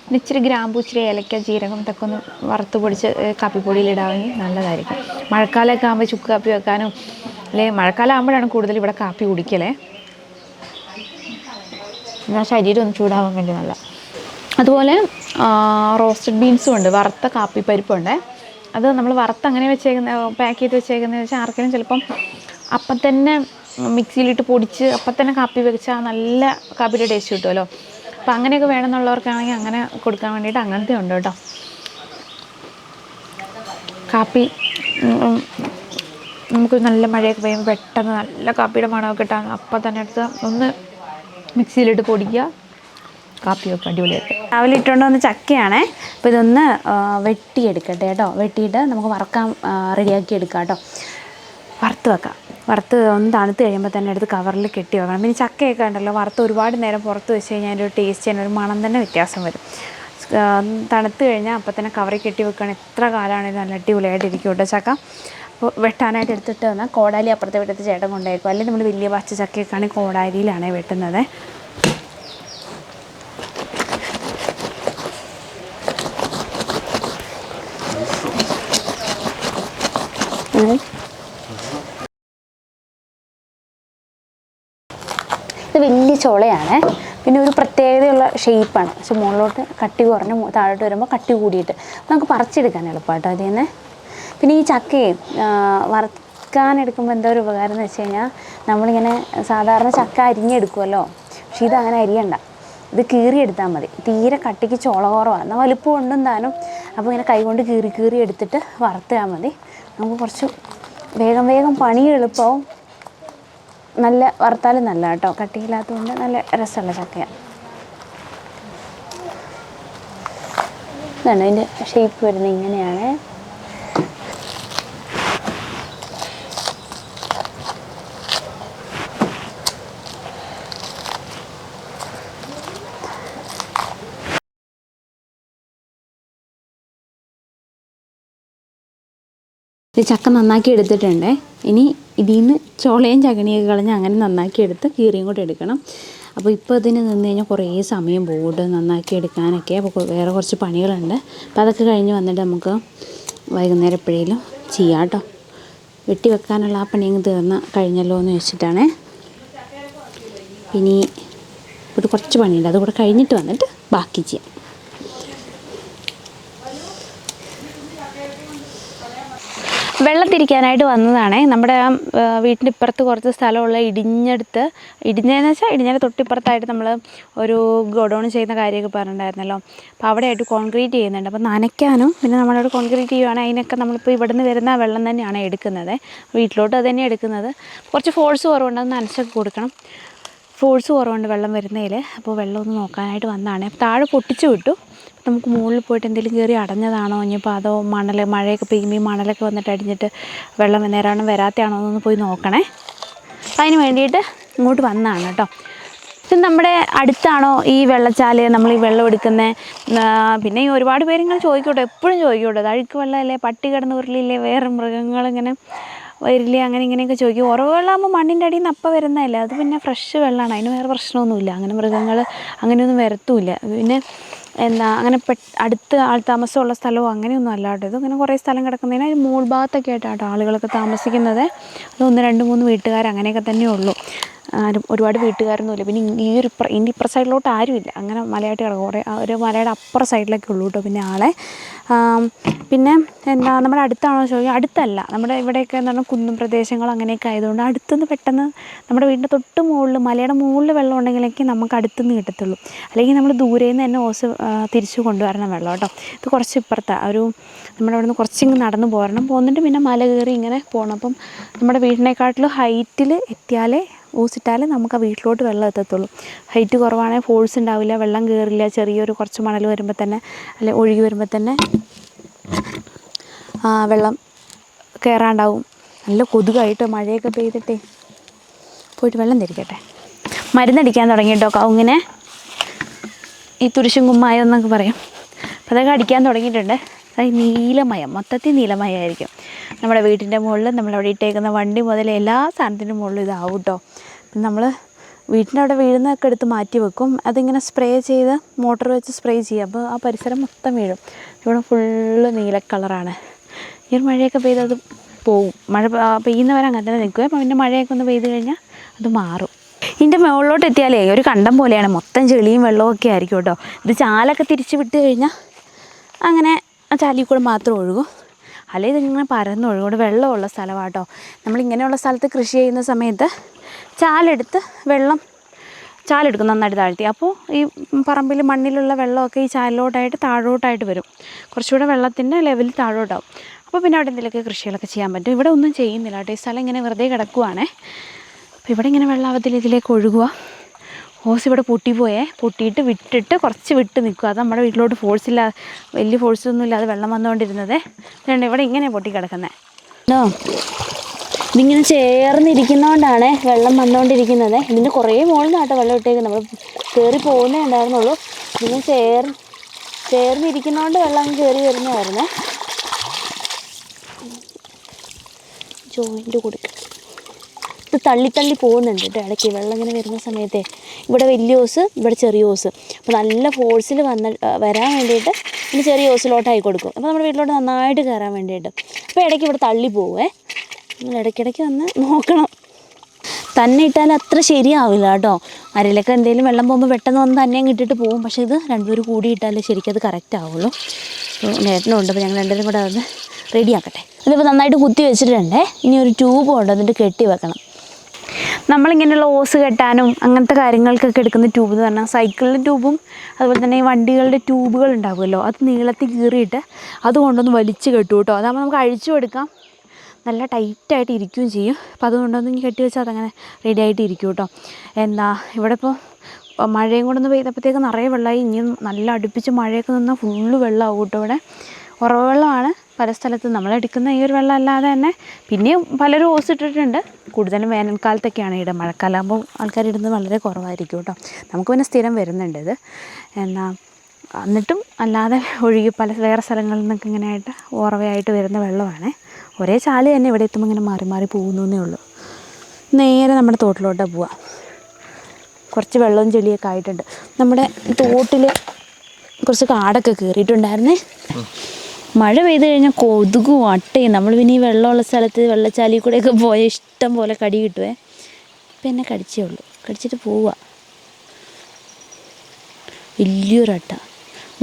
പിന്നെ ഇച്ചിരി ഗ്രാമ്പൂ, ഇച്ചിരി ഏലക്ക, ജീരകം ഇതൊക്കെ ഒന്ന് വറുത്ത് പൊടിച്ച് കാപ്പിപ്പൊടിയിലിടാമെങ്കിൽ നല്ലതായിരിക്കും. മഴക്കാലമൊക്കെ ആകുമ്പോൾ ചുക്ക് കാപ്പി വെക്കാനും അല്ലെങ്കിൽ മഴക്കാലം ആകുമ്പോഴാണ് കൂടുതൽ ഇവിടെ കാപ്പി കുടിക്കലേ. എന്നാൽ ശരീരം ഒന്ന് ചൂടാവാൻ വേണ്ടി നല്ല. അതുപോലെ റോസ്റ്റഡ് ബീൻസും ഉണ്ട്, വറുത്ത കാപ്പിപ്പരിപ്പുണ്ട്. അത് നമ്മൾ വറുത്ത് അങ്ങനെ വെച്ചേക്കുന്ന, പാക്ക് ചെയ്ത് വെച്ചേക്കുന്നതെന്ന് വെച്ചാൽ ആർക്കെങ്കിലും ചിലപ്പം അപ്പം തന്നെ മിക്സിയിലിട്ട് പൊടിച്ച് അപ്പം തന്നെ കാപ്പി വെച്ചാൽ നല്ല കാപ്പിയുടെ ടേസ്റ്റ് കിട്ടുമല്ലോ. അപ്പോൾ അങ്ങനെയൊക്കെ വേണമെന്നുള്ളവർക്കാണെങ്കിൽ അങ്ങനെ കൊടുക്കാൻ വേണ്ടിയിട്ട് അങ്ങനത്തെ ഉണ്ട് കേട്ടോ. കാപ്പി നമുക്ക് നല്ല മഴയൊക്കെ പെയ്യുമ്പോൾ പെട്ടെന്ന് നല്ല കാപ്പിയുടെ മണമൊക്കെ ഇട്ടാൽ അപ്പം തന്നെ എടുത്ത് ഒന്ന് മിക്സിയിലിട്ട് പൊടിക്കുക, കാപ്പി വെക്കുക, അടിപൊളിയായിട്ട്. രാവിലെ ഇട്ടുകൊണ്ട് വന്ന് ചക്കയാണേ. അപ്പോൾ ഇതൊന്ന് വെട്ടിയെടുക്കട്ടെ കേട്ടോ. വെട്ടിയിട്ട് നമുക്ക് വറക്കാൻ റെഡിയാക്കി എടുക്കാം കേട്ടോ. വറുത്ത് വെക്കാം. വറുത്ത് ഒന്ന് തണുത്ത് കഴിയുമ്പോൾ തന്നെ എടുത്ത് കവറിൽ കെട്ടി വെക്കണം. പിന്നെ ചക്കയൊക്കെ ഉണ്ടല്ലോ, വറുത്ത് ഒരുപാട് നേരം പുറത്ത് വെച്ച് കഴിഞ്ഞാൽ അതിൻ്റെ ഒരു ടേസ്റ്റ്, അതിനൊരു മണം തന്നെ വ്യത്യാസം വരും. തണുത്ത് കഴിഞ്ഞാൽ അപ്പം തന്നെ കവറിൽ കെട്ടി വെക്കുകയാണെങ്കിൽ എത്ര കാലമാണെങ്കിലും നല്ല അടിപൊളിയായിട്ടിരിക്കും കേട്ടോ ചക്ക. അപ്പോൾ വെട്ടാനായിട്ട് എടുത്തിട്ട് വന്നാൽ കോടാലി അപ്പുറത്തെ വീട്ടിലത്തെ ചേട്ടൻ കൊണ്ടായിരിക്കും. അല്ലെങ്കിൽ നമ്മൾ വലിയ പച്ച ചക്കയൊക്കെ ആണെങ്കിൽ കോടാലിയിലാണ് വെട്ടുന്നത്. ഇത് വലിയ ചുളയാണ്, പിന്നെ ഒരു പ്രത്യേകതയുള്ള ഷേപ്പാണ്. പക്ഷെ മുകളിലോട്ട് കട്ടി കുറഞ്ഞ് താഴോട്ട് വരുമ്പോൾ കട്ടി കൂടിയിട്ട് നമുക്ക് പറിച്ചെടുക്കാൻ എളുപ്പമായിട്ടോ അതിൽ നിന്ന്. പിന്നെ ഈ ചക്കയെ വറുക്കാനെടുക്കുമ്പോൾ എന്താ ഒരു ഉപകാരം എന്ന് വെച്ച് കഴിഞ്ഞാൽ, നമ്മളിങ്ങനെ സാധാരണ ചക്ക അരിഞ്ഞെടുക്കുമല്ലോ, പക്ഷേ ഇതങ്ങനെ അരിയണ്ട, ഇത് കീറിയെടുത്താൽ മതി. തീരെ കട്ടിക്ക് ചുള കുറവാണ്, എന്നാൽ വലുപ്പം ഉണ്ടും താനും. അപ്പോൾ ഇങ്ങനെ കൈകൊണ്ട് കീറി എടുത്തിട്ട് വറുത്താൽ മതി. നമുക്ക് കുറച്ച് വേഗം പണി എളുപ്പമാവും. നല്ല വറുത്താലും നല്ല കേട്ടോ, കട്ടിയില്ലാത്തതുകൊണ്ട് നല്ല രസമുള്ള ചക്കയാണ്. ഇതാണ് അതിൻ്റെ ഷേപ്പ് വരുന്നത്, ഇങ്ങനെയാണ്. ചക്ക നന്നാക്കി എടുത്തിട്ടുണ്ട്. ഇനി ഇതിൽ നിന്ന് ചോളയും ചകണിയൊക്കെ കളഞ്ഞ് അങ്ങനെ നന്നാക്കി എടുത്ത് കീറിയും കൂടെ എടുക്കണം. അപ്പോൾ ഇപ്പോൾ ഇതിന് നിന്ന് കഴിഞ്ഞാൽ കുറേ സമയം പോകും നന്നാക്കി എടുക്കാനൊക്കെ. അപ്പോൾ വേറെ കുറച്ച് പണികളുണ്ട്. അപ്പോൾ അതൊക്കെ കഴിഞ്ഞ് വന്നിട്ട് നമുക്ക് വൈകുന്നേരം എപ്പോഴേലും ചെയ്യാം കേട്ടോ. വെട്ടി വെക്കാനുള്ള ആ പണിയങ്ങ് കഴിഞ്ഞല്ലോ എന്ന് വെച്ചിട്ടാണ്. പിന്നെ ഇവിടെ കുറച്ച് പണിയുണ്ട്, അതുകൂടെ കഴിഞ്ഞിട്ട് വന്നിട്ട് ബാക്കി ചെയ്യാം. വെള്ളത്തിരിക്കാനായിട്ട് വന്നതാണ്. നമ്മുടെ വീട്ടിൻ്റെ ഇപ്പുറത്ത് കുറച്ച് സ്ഥലമുള്ള ഇടിഞ്ഞതെന്ന് വെച്ചാൽ ഇടിഞ്ഞതിൻ്റെ തൊട്ടിപ്പുറത്തായിട്ട് നമ്മൾ ഒരു ഗോഡൗൺ ചെയ്യുന്ന കാര്യമൊക്കെ പറഞ്ഞിട്ടുണ്ടായിരുന്നല്ലോ. അപ്പോൾ അവിടെയായിട്ട് കോൺക്രീറ്റ് ചെയ്യുന്നുണ്ട്. അപ്പോൾ നനയ്ക്കാനും പിന്നെ നമ്മളവിടെ കോൺക്രീറ്റ് ചെയ്യുവാണെങ്കിൽ അതിനൊക്കെ നമ്മളിപ്പോൾ ഇവിടെ നിന്ന് വരുന്ന വെള്ളം തന്നെയാണ് എടുക്കുന്നത്. വീട്ടിലോട്ട് അത് തന്നെ എടുക്കുന്നത്. കുറച്ച് ഫോഴ്സ് കുറവുണ്ട്, അത് നനച്ചൊക്കെ കൊടുക്കണം. ഫോഴ്സ് കുറവുണ്ട് വെള്ളം വരുന്നതിൽ. അപ്പോൾ വെള്ളം ഒന്ന് നോക്കാനായിട്ട് വന്നതാണ്. താഴെ പൊട്ടിച്ചു വിട്ടു. നമുക്ക് മുകളിൽ പോയിട്ട് എന്തെങ്കിലും കയറി അടഞ്ഞതാണോ ഇനിയിപ്പോൾ അതോ മഴയൊക്കെ പെയ്യുമ്പോൾ ഈ മണലൊക്കെ വന്നിട്ട് അടിഞ്ഞിട്ട് വെള്ളം നേരാവണ്ണം വരാത്തതാണോ എന്നൊന്ന് പോയി നോക്കണേ. അപ്പം അതിന് വേണ്ടിയിട്ട് ഇങ്ങോട്ട് വന്നതാണ് കേട്ടോ. ഇത് നമ്മുടെ അടുത്താണോ ഈ വെള്ളച്ചാല്, നമ്മൾ ഈ വെള്ളം എടുക്കുന്നത്? പിന്നെ ഈ ഒരുപാട് പേരിങ്ങനെ ചോദിക്കട്ടെ, എപ്പോഴും ചോദിക്കട്ടെ, അഴുക്ക് വെള്ളമല്ലേ, പട്ടി കിടന്ന് ഉരുളില്ലേ, വേറെ മൃഗങ്ങളിങ്ങനെ വരില്ലേ, അങ്ങനെ ഇങ്ങനെയൊക്കെ ചോദിക്കും. ഉറവ് വെള്ളമാകുമ്പോൾ മണ്ണിൻ്റെ അടിയിൽ നിന്ന് അപ്പം വരുന്നതല്ലേ, അത് പിന്നെ ഫ്രഷ് വെള്ളമാണ്, അതിന് വേറെ പ്രശ്നമൊന്നുമില്ല. അങ്ങനെ മൃഗങ്ങൾ അങ്ങനെയൊന്നും വരത്തുമില്ല. പിന്നെ അങ്ങനെ അടുത്ത് ആൾ താമസമുള്ള സ്ഥലമോ അങ്ങനെയൊന്നും അല്ല കേട്ടോ. ഇതിങ്ങനെ കുറേ സ്ഥലം കിടക്കുന്നതിന് അതിന് മോൾ ഭാഗത്തൊക്കെ ആയിട്ടാണ് ആളുകളൊക്കെ താമസിക്കുന്നത്. അത് 1, 2, 3 വീട്ടുകാർ അങ്ങനെയൊക്കെ തന്നെയേ ഉള്ളൂ. ആരും ഒരുപാട് വീട്ടുകാരൊന്നുമില്ല. പിന്നെ ഇതിൻ്റെ ഇപ്പുറ സൈഡിലോട്ട് ആരുമില്ല. അങ്ങനെ മലയായിട്ട് കിടക്കും. കുറേ ഒരു മലയുടെ അപ്പുറ സൈഡിലൊക്കെ ഉള്ളൂ കേട്ടോ പിന്നെ ആളെ. പിന്നെ നമ്മുടെ അടുത്താണോ ചോദിക്കുക, അടുത്തല്ല. നമ്മുടെ ഇവിടെയൊക്കെ എന്ന് പറഞ്ഞാൽ കുന്നും പ്രദേശങ്ങൾ അങ്ങനെയൊക്കെ ആയതുകൊണ്ട് അടുത്തുനിന്ന് പെട്ടെന്ന് നമ്മുടെ വീടിൻ്റെ തൊട്ട് മുകളിൽ മലയുടെ മുകളിൽ വെള്ളം ഉണ്ടെങ്കിലൊക്കെ നമുക്ക് അടുത്തുനിന്ന് കിട്ടത്തുള്ളൂ. അല്ലെങ്കിൽ നമ്മൾ ദൂരെ നിന്ന് തന്നെ ഓസ് തിരിച്ചു കൊണ്ടുവരണം വെള്ളം കേട്ടോ. ഇത് കുറച്ച് ഇപ്പുറത്താണ്. നമ്മുടെ അവിടെ നിന്ന് കുറച്ചിങ്ങ് നടന്ന് പോന്നിട്ട് പിന്നെ മല കയറി ഇങ്ങനെ പോകണം. അപ്പം നമ്മുടെ വീടിനെക്കാട്ടിലും ഹൈറ്റിൽ എത്തിയാലേ ഓസിട്ടാലേ നമുക്ക് ആ വീട്ടിലോട്ട് വെള്ളം എത്തത്തുള്ളൂ. ഹൈറ്റ് കുറവാണെങ്കിൽ ഫോഴ്സ് ഉണ്ടാവില്ല, വെള്ളം കയറില്ല. ചെറിയൊരു കുറച്ച് മണൽ വരുമ്പോൾ തന്നെ അല്ലെ ഒഴുകി വരുമ്പോൾ തന്നെ വെള്ളം കയറാണ്ടാവും. നല്ല കൊതുകായിട്ട് മഴയൊക്കെ പെയ്തിട്ടേ. പോയിട്ട് വെള്ളം തിരിക്കട്ടെ. മരുന്നടിക്കാൻ തുടങ്ങി കേട്ടോ കവുങ്ങിനെ. ഈ തുരിശും കുമ്മായം എന്നൊക്കെ പറയും. അപ്പോൾ അതൊക്കെ അടിക്കാൻ തുടങ്ങിയിട്ടുണ്ട്. അത് നീലമയം, മൊത്തത്തിൽ നീലമയമായിരിക്കും. നമ്മുടെ വീട്ടിൻ്റെ മുകളിൽ നമ്മളവിടെ ഇട്ടേക്കുന്ന വണ്ടി മുതൽ എല്ലാ സാധനത്തിൻ്റെ മുകളിലും ഇതാവും കേട്ടോ. പിന്നെ നമ്മൾ വീട്ടിൻ്റെ അവിടെ വീഴുന്നതൊക്കെ എടുത്ത് മാറ്റി വെക്കും. അതിങ്ങനെ സ്പ്രേ ചെയ്ത് മോട്ടർ വെച്ച് സ്പ്രേ ചെയ്യുക. അപ്പോൾ ആ പരിസരം മൊത്തം വീഴും. ഇവിടെ ഫുള്ള് നീല കളറാണ്. ഈ ഒരു മഴയൊക്കെ പെയ്ത് അത് പോവും. മഴ പെയ്യുന്നവരെ അങ്ങനെ തന്നെ നിൽക്കുക. അപ്പോൾ പിന്നെ മഴയൊക്കെ ഒന്ന് പെയ്ത് കഴിഞ്ഞാൽ അത് മാറും. ഇതിൻ്റെ മുകളിലോട്ട് എത്തിയാലേ ഒരു കണ്ടം പോലെയാണ്, മൊത്തം ചെളിയും വെള്ളമൊക്കെ ആയിരിക്കും കേട്ടോ. ഇത് ചാലൊക്കെ തിരിച്ച് വിട്ട് കഴിഞ്ഞാൽ അങ്ങനെ ആ ചാലിൽ കൂടെ മാത്രം ഒഴുകും. അല്ലെങ്കിൽ ഇതിങ്ങനെ പരന്ന് ഒഴുകും. ഇവിടെ വെള്ളമുള്ള സ്ഥലമാണ് കേട്ടോ. നമ്മളിങ്ങനെയുള്ള സ്ഥലത്ത് കൃഷി ചെയ്യുന്ന സമയത്ത് ചാലെടുക്കും നന്നായിട്ട് താഴ്ത്തി. അപ്പോൾ ഈ പറമ്പിൽ മണ്ണിലുള്ള വെള്ളമൊക്കെ ഈ ചാലിലോട്ടായിട്ട് താഴോട്ടായിട്ട് വരും. കുറച്ചുകൂടെ വെള്ളത്തിൻ്റെ ലെവൽ താഴോട്ടാവും. അപ്പോൾ പിന്നെ അവിടെ എന്തെങ്കിലുമൊക്കെ കൃഷികളൊക്കെ ചെയ്യാൻ പറ്റും. ഇവിടെ ഒന്നും ചെയ്യുന്നില്ല കേട്ടോ. ഈ സ്ഥലം ഇങ്ങനെ വെറുതെ കിടക്കുവാണേ. അപ്പോൾ ഇവിടെ ഇങ്ങനെ വെള്ളാവത്തിൽ ഇതിലേക്ക് ഒഴുകുക. ഹോസ് ഇവിടെ പൊട്ടിയിട്ട് വിട്ടിട്ട് കുറച്ച് വിട്ട് നിൽക്കുക. അത് നമ്മുടെ വീട്ടിലോട്ട് ഫോഴ്സില്ല, വലിയ ഫോഴ്സൊന്നും ഇല്ലാതെ വെള്ളം വന്നുകൊണ്ടിരുന്നത്. അതുകൊണ്ട് ഇവിടെ ഇങ്ങനെ പൊട്ടി കിടക്കുന്നത്. ഇതിങ്ങനെ ചേർന്നിരിക്കുന്നതുകൊണ്ടാണ് വെള്ളം വന്നുകൊണ്ടിരിക്കുന്നത്. ഇതിൻ്റെ കുറേ മുകളിൽ നിന്നാട്ടോ വെള്ളം ഇട്ടേക്കുന്നത്. നമ്മൾ കയറി പോകുന്നേ ഉണ്ടായിരുന്നുള്ളൂ. ഇതിങ്ങനെ ചേർന്നിരിക്കുന്നതുകൊണ്ട് വെള്ളം കയറി വരുന്നതായിരുന്നേ. ജോയിൻ്റ് കൊടുക്കുക. ഇത് തള്ളി പോകുന്നുണ്ട് കേട്ടോ ഇടയ്ക്ക്. വെള്ളം ഇങ്ങനെ വരുന്ന സമയത്തെ ഇവിടെ വലിയ ഓസ്, ഇവിടെ ചെറിയ ഓസ്. അപ്പോൾ നല്ല ഫോഴ്സിൽ വരാൻ വേണ്ടിയിട്ട് പിന്നെ ചെറിയ ഓസിലോട്ടായി കൊടുക്കും. അപ്പോൾ നമ്മുടെ വീട്ടിലോട്ട് നന്നായിട്ട് കയറാൻ വേണ്ടിയിട്ട്. അപ്പോൾ ഇടയ്ക്ക് ഇവിടെ തള്ളി പോവേ. നിങ്ങൾ ഇടയ്ക്കിടയ്ക്ക് വന്ന് നോക്കണം. തന്നെ ഇട്ടാൽ അത്ര ശരിയാവില്ല കേട്ടോ. അരയിലൊക്കെ എന്തെങ്കിലും വെള്ളം പോകുമ്പോൾ പെട്ടെന്ന് വന്ന് തന്നെ ഇട്ടിട്ട് പോകും. പക്ഷേ ഇത് രണ്ടുപേരും കൂടി ഇട്ടാലേ ശരിക്കും അത് കറക്റ്റ് ആവുള്ളൂ. അപ്പോൾ നേട്ടനുണ്ട്. അപ്പോൾ ഞങ്ങൾ രണ്ടുപേരും കൂടെ അത് റെഡിയാക്കട്ടെ. ഇതിപ്പോൾ നന്നായിട്ട് കുത്തി വെച്ചിട്ടുണ്ടേ. ഇനി ഒരു ട്യൂബ് കൊണ്ട് അതിൻ്റെ കെട്ടി വെക്കണം. നമ്മളിങ്ങനെയുള്ള ഓസ് കെട്ടാനും അങ്ങനത്തെ കാര്യങ്ങൾക്കൊക്കെ എടുക്കുന്ന ട്യൂബ് എന്ന് പറഞ്ഞാൽ സൈക്കിളിൻ്റെ ട്യൂബും അതുപോലെ തന്നെ ഈ വണ്ടികളുടെ ട്യൂബുകൾ ഉണ്ടാകുമല്ലോ, അത് നീളത്തിൽ കീറിയിട്ട് അതുകൊണ്ടൊന്ന് വലിച്ച് കെട്ടും കേട്ടോ. അതാകുമ്പോൾ നമുക്ക് അഴിച്ചും എടുക്കാം, നല്ല ടൈറ്റായിട്ട് ഇരിക്കുകയും ചെയ്യും. അപ്പോൾ അതുകൊണ്ടൊന്ന് കെട്ടി വെച്ചാൽ അതങ്ങനെ റെഡി ആയിട്ട് ഇരിക്കും കേട്ടോ. ഇവിടെ ഇപ്പോൾ മഴയും കൂടെ ഒന്ന് പെയ്തപ്പോഴത്തേക്ക് നിറയെ വെള്ളമായി. ഇനിയും നല്ല അടുപ്പിച്ച് മഴയൊക്കെ നിന്നാൽ ഫുള്ള് വെള്ളമാവും കേട്ടോ. ഇവിടെ ഉറവ് വെള്ളമാണ് പല സ്ഥലത്തും. നമ്മളെടുക്കുന്ന ഈ ഒരു വെള്ളം അല്ലാതെ തന്നെ പിന്നെയും പലരും ഓസ് ഇട്ടിട്ടുണ്ട്. കൂടുതലും വേനൽക്കാലത്തൊക്കെയാണ് ഇവിടെ. മഴക്കാലമാകുമ്പോൾ ആൾക്കാർ ഇടുന്നത് വളരെ കുറവായിരിക്കും കേട്ടോ. നമുക്ക് പിന്നെ സ്ഥിരം വരുന്നുണ്ട് ഇത്. എന്നിട്ടും അല്ലാതെ ഒഴുകി വേറെ സ്ഥലങ്ങളിൽ നിന്നൊക്കെ ഇങ്ങനെയായിട്ട് ഉറവയായിട്ട് വരുന്ന വെള്ളമാണ്. ഒരേ ചാല് തന്നെ ഇവിടെ എത്തുമ്പോൾ ഇങ്ങനെ മാറി മാറി പോകുന്നേ ഉള്ളൂ. നേരെ നമ്മുടെ തോട്ടിലോട്ടാണ് പോവുക. കുറച്ച് വെള്ളവും ചെളിയൊക്കെ ആയിട്ടുണ്ട്. നമ്മുടെ തോട്ടിൽ കുറച്ച് കാടൊക്കെ കയറിയിട്ടുണ്ടായിരുന്നേ. മഴ പെയ്ത് കഴിഞ്ഞാൽ കൊതുകും അട്ടയും. നമ്മൾ പിന്നെ ഈ വെള്ളമുള്ള സ്ഥലത്ത് വെള്ളച്ചാലിൽ കൂടെയൊക്കെ പോയാൽ ഇഷ്ടം പോലെ കടി കിട്ടുവേ. ഇപ്പം എന്നെ കടിച്ചേ ഉള്ളൂ. കടിച്ചിട്ട് പോവുക. വലിയൊരട്ട.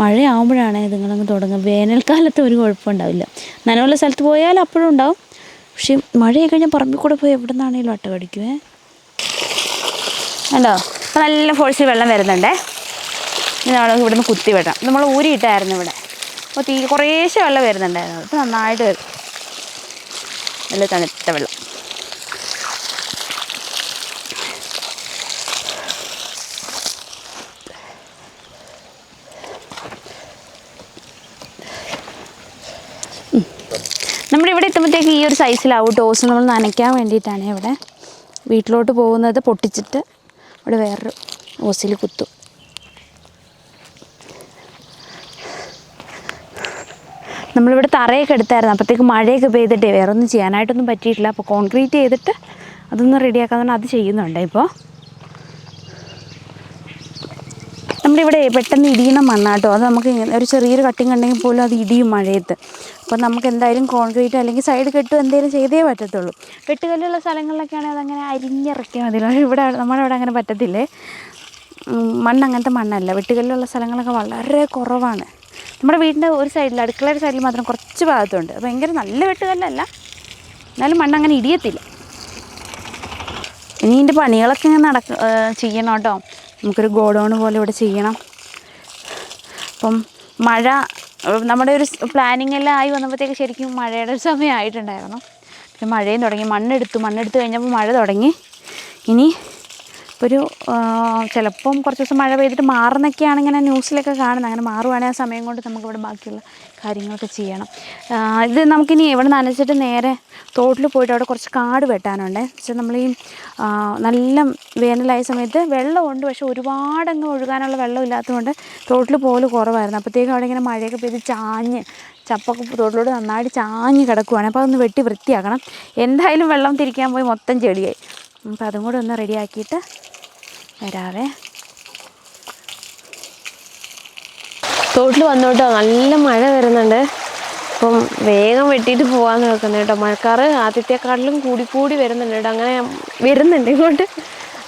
മഴയാകുമ്പോഴാണ് ഇതുങ്ങളങ്ങ് തുടങ്ങുക. വേനൽക്കാലത്ത് ഒരു കുഴപ്പമുണ്ടാവില്ല. നനവുള്ള സ്ഥലത്ത് പോയാൽ അപ്പോഴും ഉണ്ടാവും. പക്ഷേ മഴയൊക്കെ കഴിഞ്ഞാൽ പറമ്പിൽ കൂടെ പോയി എവിടെ നിന്നാണെങ്കിലും അട്ട കടിക്കുവേ. കണ്ടോ? അപ്പോൾ നല്ല ഫോഴ്സിൽ വെള്ളം വരുന്നുണ്ടേ. ഇനി നമ്മൾ ഇവിടുന്ന് കുത്തി വിടാം. നമ്മൾ ഊരിയിട്ടായിരുന്നു ഇവിടെ. അപ്പോൾ കുറേശ്ശെ വെള്ളം വരുന്നുണ്ടായിരുന്നു. അപ്പോൾ നന്നായിട്ട് വരും. നല്ല തണുത്ത വെള്ളം. നമ്മളിവിടെ എത്തുമ്പോഴത്തേക്ക് ഈ ഒരു സൈസിലാവും ടോസ്. നമ്മൾ നനയ്ക്കാൻ വേണ്ടിയിട്ടാണ് ഇവിടെ. വീട്ടിലോട്ട് പോകുന്നത് പൊട്ടിച്ചിട്ട് ഇവിടെ വേറൊരു ഓസിൽ കുത്തും. നമ്മളിവിടെ തറയൊക്കെ എടുത്തായിരുന്നു. അപ്പോഴത്തേക്ക് മഴയൊക്കെ പെയ്തിട്ടേ വേറെ ഒന്നും ചെയ്യാനായിട്ടൊന്നും പറ്റിയിട്ടില്ല. അപ്പോൾ കോൺക്രീറ്റ് ചെയ്തിട്ട് അതൊന്ന് റെഡിയാക്കാൻ തന്നെ അത് ചെയ്യുന്നുണ്ട്. ഇപ്പോൾ നമ്മളിവിടെ പെട്ടെന്ന് ഇടിയണ മണ്ണാട്ടോ. അത് നമുക്ക് ഒരു ചെറിയൊരു കട്ടിങ് ഉണ്ടെങ്കിൽ പോലും അത് ഇടിയും മഴയത്ത്. അപ്പോൾ നമുക്ക് എന്തായാലും കോൺക്രീറ്റ് അല്ലെങ്കിൽ സൈഡ് കെട്ടും എന്തെങ്കിലും ചെയ്തേ പറ്റത്തുള്ളൂ. വെട്ടുകല്ലുള്ള സ്ഥലങ്ങളിലൊക്കെ ആണെങ്കിൽ അതങ്ങനെ അരിഞ്ഞിറക്കിയാൽ മതി. പക്ഷേ ഇവിടെ നമ്മുടെ അവിടെ അങ്ങനെ പറ്റത്തില്ലേ. മണ്ണ് അങ്ങനത്തെ മണ്ണല്ല. വെട്ടുകല്ലുള്ള സ്ഥലങ്ങളൊക്കെ വളരെ കുറവാണ്. നമ്മുടെ വീടിൻ്റെ ഒരു സൈഡിൽ, അടുക്കളയുടെ സൈഡിൽ മാത്രം കുറച്ച് ഭാഗത്തുണ്ട്. ഭയങ്കര നല്ല വെട്ടുകല്ലല്ല, എന്നാലും മണ്ണ് അങ്ങനെ ഇടിയത്തില്ല. ഇനി ഇതിൻ്റെ പണികളൊക്കെ ഇങ്ങനെ ചെയ്യണം കേട്ടോ. നമുക്കൊരു ഗോഡൗൺ പോലെ ഇവിടെ ചെയ്യണം. അപ്പം മഴ നമ്മുടെ ഒരു പ്ലാനിങ് എല്ലാം ആയി വന്നപ്പോഴത്തേക്ക് ശരിക്കും മഴയുടെ ഒരു സമയമായിട്ടുണ്ടായിരുന്നു. പിന്നെ മഴയും തുടങ്ങി. മണ്ണെടുത്ത് കഴിഞ്ഞപ്പോൾ മഴ തുടങ്ങി. ഇനി ഒരു ചിലപ്പം കുറച്ച് ദിവസം മഴ പെയ്തിട്ട് മാറുന്നൊക്കെയാണ് ഇങ്ങനെ ന്യൂസിലൊക്കെ കാണുന്നത്. അങ്ങനെ മാറുവാണെങ്കിൽ ആ സമയം കൊണ്ട് നമുക്കിവിടെ ബാക്കിയുള്ള കാര്യങ്ങളൊക്കെ ചെയ്യണം. ഇത് നമുക്കിനി ഇവിടെ നനച്ചിട്ട് നേരെ തോട്ടിൽ പോയിട്ട് അവിടെ കുറച്ച് കാട് വെട്ടാനുണ്ട്. പക്ഷേ നമ്മൾ ഈ നല്ല വേനലായ സമയത്ത് വെള്ളമുണ്ട്, പക്ഷെ ഒരുപാടങ്ങ് ഒഴുകാനുള്ള വെള്ളം ഇല്ലാത്തതുകൊണ്ട് തോട്ടിൽ പോലും കുറവായിരുന്നു. അപ്പോഴത്തേക്കും അവിടെ ഇങ്ങനെ മഴയൊക്കെ പെയ്ത് ചപ്പൊക്കെ തോട്ടിലോട്ട് നന്നായിട്ട് ചാഞ്ഞ് കിടക്കുവാണ്. അപ്പോൾ അതൊന്ന് വെട്ടി വൃത്തിയാക്കണം. എന്തായാലും വെള്ളം തിരിക്കാൻ പോയി മൊത്തം ചെളിയായി. അപ്പോൾ അതും കൂടെ ഒന്ന് റെഡിയാക്കിയിട്ട് വരാവേ. തോട്ടിൽ വന്നോട്ടോ, നല്ല മഴ വരുന്നുണ്ട്. അപ്പം വേഗം വെട്ടിയിട്ട് പോകാമെന്ന് വെക്കുന്നത് കേട്ടോ. മഴക്കാറ് ആദ്യത്തെക്കാട്ടിലും കൂടി വരുന്നുണ്ട് കേട്ടോ. അങ്ങനെ വരുന്നുണ്ട് ഇങ്ങോട്ട്.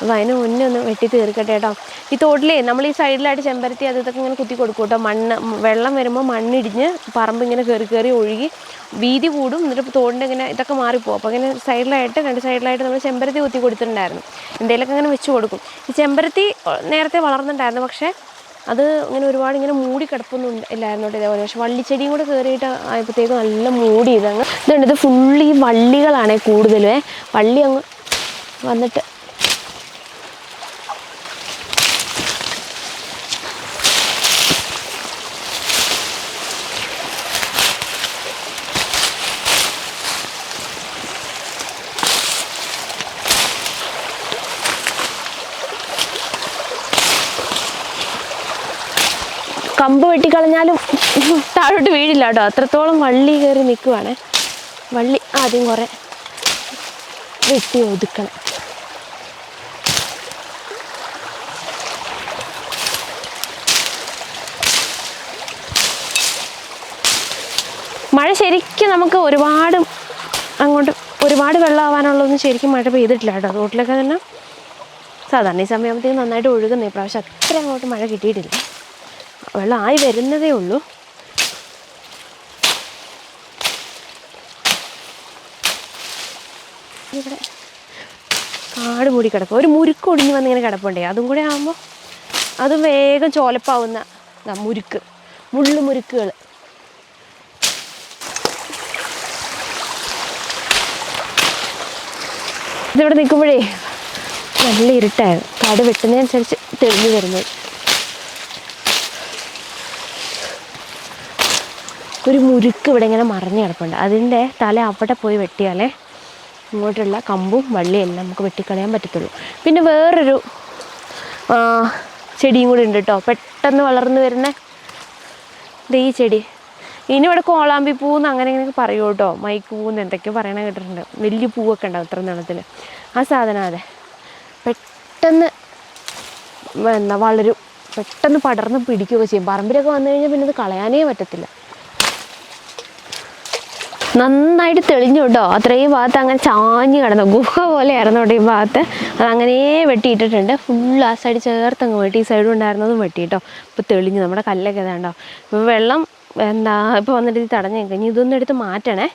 അപ്പോൾ അതിന് മുന്നേ ഒന്ന് വെട്ടി തീർക്കട്ടെ കേട്ടോ. ഈ തോട്ടിലേ നമ്മൾ ഈ സൈഡിലായിട്ട് ചെമ്പരത്തി അതൊക്കെ ഇങ്ങനെ കുത്തി കൊടുക്കും കേട്ടോ. വെള്ളം വരുമ്പോൾ മണ്ണിടിഞ്ഞ് പറമ്പ് ഇങ്ങനെ കയറി ഒഴുകി വീതി കൂടും. എന്നിട്ട് തോടിൻ്റെ ഇങ്ങനെ ഇതൊക്കെ മാറിപ്പോകും. അപ്പോൾ ഇങ്ങനെ രണ്ട് സൈഡിലായിട്ട് നമ്മൾ ചെമ്പരത്തി കുത്തി കൊടുത്തിട്ടുണ്ടായിരുന്നു. എന്തെങ്കിലുമൊക്കെ ഇങ്ങനെ വെച്ച് കൊടുക്കും. ഈ ചെമ്പരത്തി നേരത്തെ വളർന്നിട്ടുണ്ടായിരുന്നു, പക്ഷേ അത് ഇങ്ങനെ ഒരുപാട് ഇങ്ങനെ മൂടി കിടപ്പൊന്നും ഇല്ലായിരുന്നു കേട്ടോ ഇതേപോലെ. പക്ഷെ വള്ളിച്ചെടിയും കൂടെ കയറിയിട്ട് ആയപ്പോഴത്തേക്ക് നല്ല മൂടി ഇതങ്ങ് ഇതുണ്ട്. ഇത് ഫുള്ള് ഈ വള്ളികളാണ് കൂടുതലും. വള്ളി അങ്ങ് വന്നിട്ട് കമ്പ് വെട്ടിക്കളഞ്ഞാലും താഴോട്ട് വീഴില്ല കേട്ടോ. അത്രത്തോളം വള്ളി കയറി നിൽക്കുവാണ്. വള്ളി ആദ്യം കുറേ വെട്ടി ഒതുക്കണം. മഴ ശരിക്കും നമുക്ക് ഒരുപാട് വെള്ളമാവാനുള്ളതൊന്നും ശരിക്കും മഴ പെയ്തിട്ടില്ല കേട്ടോ. തോട്ടിലൊക്കെ തന്നെ സാധാരണ ഈ സമയത്തേക്ക് നന്നായിട്ട് ഒഴുകുന്ന. ഇപ്രാവശ്യം അത്ര അങ്ങോട്ട് മഴ കിട്ടിയിട്ടില്ല. വെള്ളം ആയി വരുന്നതേ ഉള്ളൂ. ഇവിടെ കാട് മൂടി കിടക്കും. ഒരു മുരുക്ക് ഒടിഞ്ഞ് വന്നിങ്ങനെ കിടപ്പുണ്ടേ. അതും കൂടെ ആകുമ്പോൾ അത് വേഗം ചോലപ്പാവുന്ന മുള്ളുമുരുക്കുകൾ. ഇതിവിടെ നിൽക്കുമ്പോഴേ നല്ല ഇരുട്ടായിരുന്നു. കാട് വെട്ടുന്നതനുസരിച്ച് തെളിഞ്ഞു വരുന്നത്. ഒരു മുരുക്ക് ഇവിടെ ഇങ്ങനെ മറിഞ്ഞ് കിടപ്പുണ്ട്. അതിൻ്റെ തല അവിടെ പോയി വെട്ടിയാലേ ഇങ്ങോട്ടുള്ള കമ്പും വള്ളിയെല്ലാം നമുക്ക് വെട്ടിക്കളയാൻ പറ്റത്തുള്ളൂ. പിന്നെ വേറൊരു ചെടിയും കൂടി ഉണ്ട് കേട്ടോ. പെട്ടെന്ന് വളർന്നു വരുന്ന ഈ ചെടി. ഇനി ഇവിടെ കോളാമ്പി പൂന്ന് അങ്ങനെ ഇങ്ങനെയൊക്കെ പറയൂ കേട്ടോ. മൈക്ക് പൂന്ന് എന്തൊക്കെയോ പറയണ കേട്ടിട്ടുണ്ട്. വലിയ പൂവൊക്കെ ഉണ്ടാവും ഇത്ര നീളത്തിൽ. ആ സാധനം അതെ പെട്ടെന്ന് വളരും. പെട്ടെന്ന് പടർന്ന് പിടിക്കുകയൊക്കെ ചെയ്യും. പറമ്പിലൊക്കെ വന്നു കഴിഞ്ഞാൽ പിന്നെ ഇത് കളയാനേ പറ്റത്തില്ല. നന്നായിട്ട് തെളിഞ്ഞു കേട്ടോ. അത്രയും ഭാഗത്ത് അങ്ങനെ ചാഞ്ഞ് കിടന്നു ഗുഹ പോലെ ആയിരുന്നു കേട്ടോ ഈ ഭാഗത്ത്. അതങ്ങനെ വെട്ടിയിട്ടിട്ടുണ്ട്. ഫുൾ ആ സൈഡ് ചേർത്തങ്ങ് വെട്ടി. ഈ സൈഡും ഉണ്ടായിരുന്നതും വെട്ടി കേട്ടോ. ഇപ്പോൾ തെളിഞ്ഞു നമ്മുടെ കല്ലൊക്കെ ഇതാണ്ടോ. ഇപ്പോൾ വെള്ളം ഇപ്പോൾ വന്നിട്ട് ഇത് തടഞ്ഞു കഴിഞ്ഞ് ഇതൊന്നും എടുത്ത് മാറ്റണേ.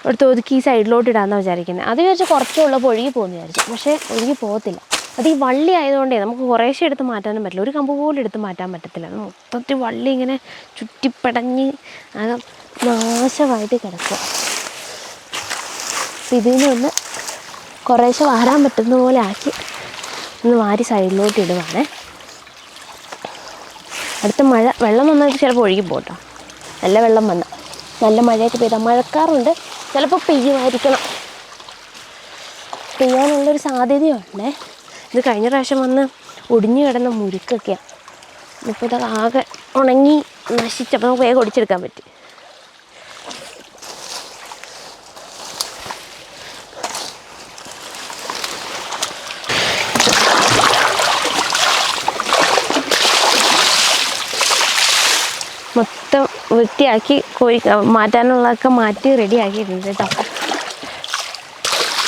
എടുത്ത് ഒതുക്കി ഈ സൈഡിലോട്ട് ഇടാമെന്നാണ് വിചാരിക്കുന്നത്. അത് വിചാരിച്ച് കുറച്ചുള്ളപ്പോൾ ഒഴുകി പോകുമെന്ന് വിചാരിച്ചു. പക്ഷേ ഒഴുകി പോകത്തില്ല. അത് ഈ വള്ളി ആയതുകൊണ്ടേ നമുക്ക് കുറേശ്ശെ എടുത്ത് മാറ്റാനും പറ്റില്ല. ഒരു കമ്പ് പോലും എടുത്ത് മാറ്റാൻ പറ്റത്തില്ല. അത് മൊത്തത്തിൽ വള്ളി ഇങ്ങനെ ചുറ്റിപ്പടഞ്ഞ് ആകെ നാശമായിട്ട് കിടക്കുക. ഇതിൽ നിന്ന് കുറേശ്ശെ വാരാൻ പറ്റുന്ന പോലെ ആക്കി ഒന്ന് വാരി സൈഡിലോട്ട് ഇടുവാണേ. അടുത്ത മഴ വെള്ളം വന്നാൽ ചിലപ്പോൾ ഒഴുകി പോട്ടോ. നല്ല വെള്ളം വന്നാൽ നല്ല മഴയൊക്കെ പെയ്താൽ മഴക്കാറുണ്ട്, ചിലപ്പോൾ പെയ്യുമായിരിക്കണം, പെയ്യാനുള്ളൊരു സാധ്യതയുണ്ടേ. ഇത് കഴിഞ്ഞ പ്രാവശ്യം വന്ന് ഒടിഞ്ഞു കിടന്ന മുരുക്കൊക്കെയാണ്. ഇപ്പോൾ ഇതൊക്കെ ആകെ ഉണങ്ങി നശിച്ചപ്പോൾ നമുക്ക് വേഗം ഒടിച്ചെടുക്കാൻ പറ്റും. മൊത്തം വൃത്തിയാക്കി കോഴി മാറ്റാനുള്ളതൊക്കെ മാറ്റി റെഡിയാക്കിയിട്ടുണ്ട് കേട്ടോ.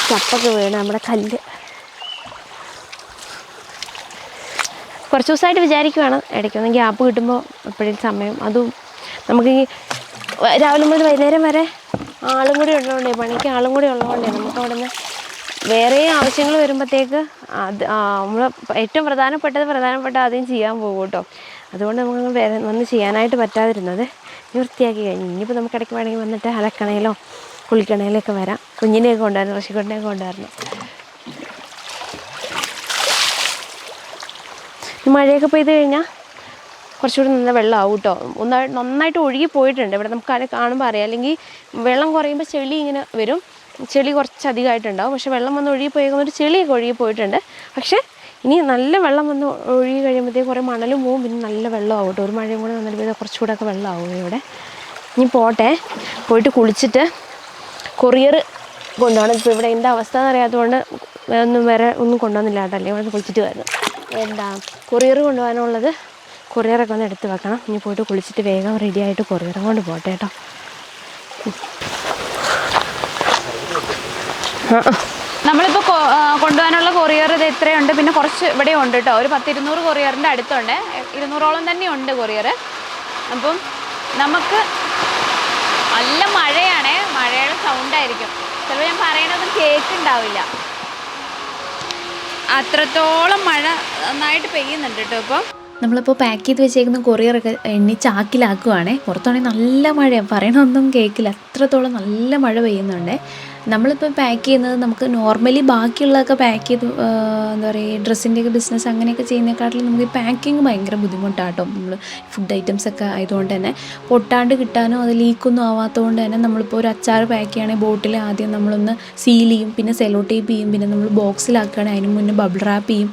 ചപ്പൊക്കെ വീണ് നമ്മുടെ കല്ല്. കുറച്ച് ദിവസമായിട്ട് വിചാരിക്കുവാണ് ഇടയ്ക്കൊന്ന് ഗ്യാപ്പ് കിട്ടുമ്പോൾ എപ്പോഴും സമയം, അതും നമുക്ക് ഈ രാവിലെ മുതൽ വൈകുന്നേരം വരെ ആളും കൂടി ഉള്ളതുകൊണ്ടേ, പണിക്ക് ആളും കൂടി ഉള്ളതുകൊണ്ടേ നമുക്ക് അവിടെ നിന്ന് വേറെ ആവശ്യങ്ങൾ വരുമ്പോഴത്തേക്ക് അത് നമ്മൾ ഏറ്റവും പ്രധാനപ്പെട്ട ആദ്യം ചെയ്യാൻ പോകും കേട്ടോ. അതുകൊണ്ട് നമുക്ക് വേറെ വന്ന് ചെയ്യാനായിട്ട് പറ്റാതിരുന്നത് വൃത്തിയാക്കി കഴിഞ്ഞു. ഇനിയിപ്പോൾ നമുക്ക് ഇടയ്ക്ക് വേണമെങ്കിൽ വന്നിട്ട് അലക്കണയിലോ കുളിക്കണയിലൊക്കെ വരാം. കുഞ്ഞിനെയൊക്കെ കൊണ്ടുവരണം, ഋഷിക്കുട്ടിനെയൊക്കെ കൊണ്ടുവരണം. മഴയൊക്കെ പെയ്ത് കഴിഞ്ഞാൽ കുറച്ചുകൂടി നല്ല വെള്ളമാവും കേട്ടോ. നന്നായിട്ട് ഒഴുകി പോയിട്ടുണ്ട് ഇവിടെ, നമുക്ക് അത് കാണുമ്പോൾ അറിയാം. അല്ലെങ്കിൽ വെള്ളം കുറയുമ്പോൾ ചെളി ഇങ്ങനെ വരും, ചെളി കുറച്ചധികമായിട്ടുണ്ടാവും. പക്ഷേ വെള്ളം വന്ന് ഒഴുകി പോയേക്കുന്നൊരു ചെളിയൊക്കെ ഒഴുകി പോയിട്ടുണ്ട്. പക്ഷേ ഇനി നല്ല വെള്ളം വന്ന് ഒഴുകി കഴിയുമ്പോഴത്തേക്ക് കുറേ മണലും പോവും, പിന്നെ നല്ല വെള്ളമാവും കേട്ടോ. ഒരു മഴയും കൂടെ വന്നിട്ട് പെയ്താൽ കുറച്ചുകൂടെ ഒക്കെ വെള്ളമാവും ഇവിടെ. ഇനി പോയിട്ട് കുളിച്ചിട്ട് കൊറിയർ കൊണ്ടുപോകണം. ഇപ്പോൾ ഇവിടെ എൻ്റെ അവസ്ഥ എന്നറിയാത്തതുകൊണ്ട് ഒന്നും കൊണ്ടുവന്നില്ല കേട്ടോ, അല്ലെങ്കിൽ ഇവിടെ കുളിച്ചിട്ട് വരുന്നു. കൊറിയർ കൊണ്ടുപോകാനുള്ളത് കൊറിയറൊക്കെ ഒന്ന് എടുത്ത് വെക്കണം. ഇനി പോയിട്ട് കുളിച്ചിട്ട് വേഗം റെഡിയായിട്ട് കൊറിയറും കൊണ്ട് പോട്ടെ കേട്ടോ. നമ്മളിപ്പോൾ കൊണ്ടുപോകാനുള്ള കൊറിയർ ഇത് ഇത്രയുണ്ട്, പിന്നെ കുറച്ച് ഇവിടെ ഉണ്ട് കേട്ടോ. ഒരു 10-200 കൊറിയറിൻ്റെ അടുത്തുണ്ട്, 200ഓളം തന്നെ ഉണ്ട് കൊറിയർ. അപ്പം നമുക്ക് നല്ല മഴയാണേ, മഴയുടെ സൗണ്ടായിരിക്കും ചിലപ്പോൾ ഞാൻ പറയണതും കേൾക്കുന്നുണ്ടാവില്ല. അത്രത്തോളം മഴ നന്നായിട്ട് പെയ്യുന്നുണ്ട് കേട്ടോ. ഇപ്പോൾ നമ്മളിപ്പോൾ പാക്ക് ചെയ്ത് വെച്ചേക്കുന്ന കൊറിയറൊക്കെ എണ്ണി ചാക്കിലാക്കുവാണേ. പുറത്താണെങ്കിൽ നല്ല മഴയാണ്, പറയണതൊന്നും കേൾക്കില്ല, അത്രത്തോളം നല്ല മഴ പെയ്യുന്നുണ്ട്. നമ്മളിപ്പോൾ പാക്ക് ചെയ്യുന്നത് നമുക്ക് നോർമലി ബാക്കിയുള്ളതൊക്കെ പാക്ക് ചെയ്ത് എന്താ പറയുക, ഡ്രസ്സിൻ്റെയൊക്കെ ബിസിനസ് അങ്ങനെയൊക്കെ ചെയ്യുന്നതിനെക്കാട്ടിലും നമുക്ക് ഈ പാക്കിങ് ഭയങ്കര ബുദ്ധിമുട്ടാണ് കേട്ടോ. നമ്മൾ ഫുഡ് ഐറ്റംസൊക്കെ ആയതുകൊണ്ട് തന്നെ പൊട്ടാണ്ട് കിട്ടാനോ അത് ലീക്കൊന്നും ആവാത്തതുകൊണ്ട് തന്നെ നമ്മളിപ്പോൾ ഒരു അച്ചാർ പാക്ക് ചെയ്യുകയാണെങ്കിൽ ബോട്ടിൽ ആദ്യം നമ്മളൊന്ന് സീൽ ചെയ്യും, പിന്നെ സെലോ ടേപ്പ് ചെയ്യും, പിന്നെ നമ്മൾ ബോക്സിലാക്കുകയാണെങ്കിൽ അതിന് മുന്നേ ബബിൾ റാപ്പ് ചെയ്യും,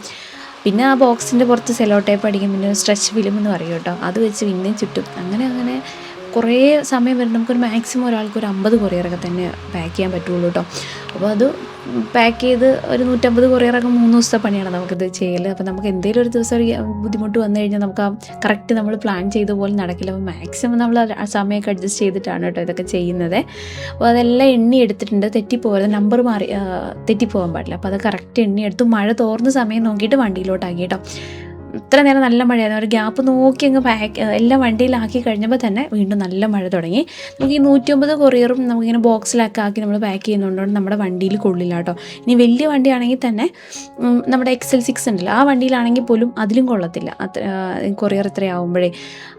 പിന്നെ ആ ബോക്സിൻ്റെ പുറത്ത് സെലോ ടേപ്പ് അടിക്കും, പിന്നെ സ്ട്രെച്ച് ഫിലിം എന്ന് പറയും കേട്ടോ, അത് വെച്ച് പിന്നെയും ചുറ്റും. അങ്ങനെ കുറേ സമയം വരും. നമുക്കൊരു മാക്സിമം ഒരാൾക്ക് ഒരു 50 കൊറിയറൊക്കെ തന്നെ പാക്ക് ചെയ്യാൻ പറ്റുള്ളൂ കേട്ടോ. അപ്പോൾ അത് പാക്ക് ചെയ്ത് ഒരു 150 കൊറിയറൊക്കെ 3 ദിവസത്തെ പണിയാണ് നമുക്കിത് ചെയ്യൽ. അപ്പോൾ നമുക്ക് എന്തെങ്കിലും ഒരു ദിവസം ഒരു ബുദ്ധിമുട്ട് വന്നു കഴിഞ്ഞാൽ നമുക്ക് ആ കറക്റ്റ് നമ്മൾ പ്ലാൻ ചെയ്ത പോലെ നടക്കില്ല. അപ്പോൾ മാക്സിമം നമ്മൾ ആ സമയമൊക്കെ അഡ്ജസ്റ്റ് ചെയ്തിട്ടാണ് കേട്ടോ ഇതൊക്കെ ചെയ്യുന്നത്. അപ്പോൾ അതെല്ലാം എണ്ണി എടുത്തിട്ടുണ്ട്, തെറ്റിപ്പോകരുത്, നമ്പർ തെറ്റിപ്പോകാൻ പാടില്ല. അപ്പോൾ അത് കറക്റ്റ് എണ്ണി എടുത്ത് മഴ തോർന്ന സമയം നോക്കിയിട്ട് വണ്ടിയിലോട്ടാക്കി കേട്ടോ. ഇത്ര നേരം നല്ല മഴയായിരുന്നു, ഒരു ഗ്യാപ്പ് നോക്കി അങ്ങ് എല്ലാം വണ്ടിയിലാക്കി കഴിഞ്ഞപ്പോൾ തന്നെ വീണ്ടും നല്ല മഴ തുടങ്ങി. നമുക്ക് ഈ 150 കൊറിയറും നമുക്കിങ്ങനെ ബോക്സിലൊക്കെ ആക്കി നമ്മൾ പാക്ക് ചെയ്യുന്നതുകൊണ്ട് നമ്മുടെ വണ്ടിയിൽ കൊള്ളില്ല കേട്ടോ. ഇനി വലിയ വണ്ടിയാണെങ്കിൽ തന്നെ നമ്മുടെ XL6 ഉണ്ടല്ലോ, ആ വണ്ടിയിലാണെങ്കിൽ പോലും അതിലും കൊള്ളത്തില്ല കൊറിയർ ഇത്രയാവുമ്പോഴേ.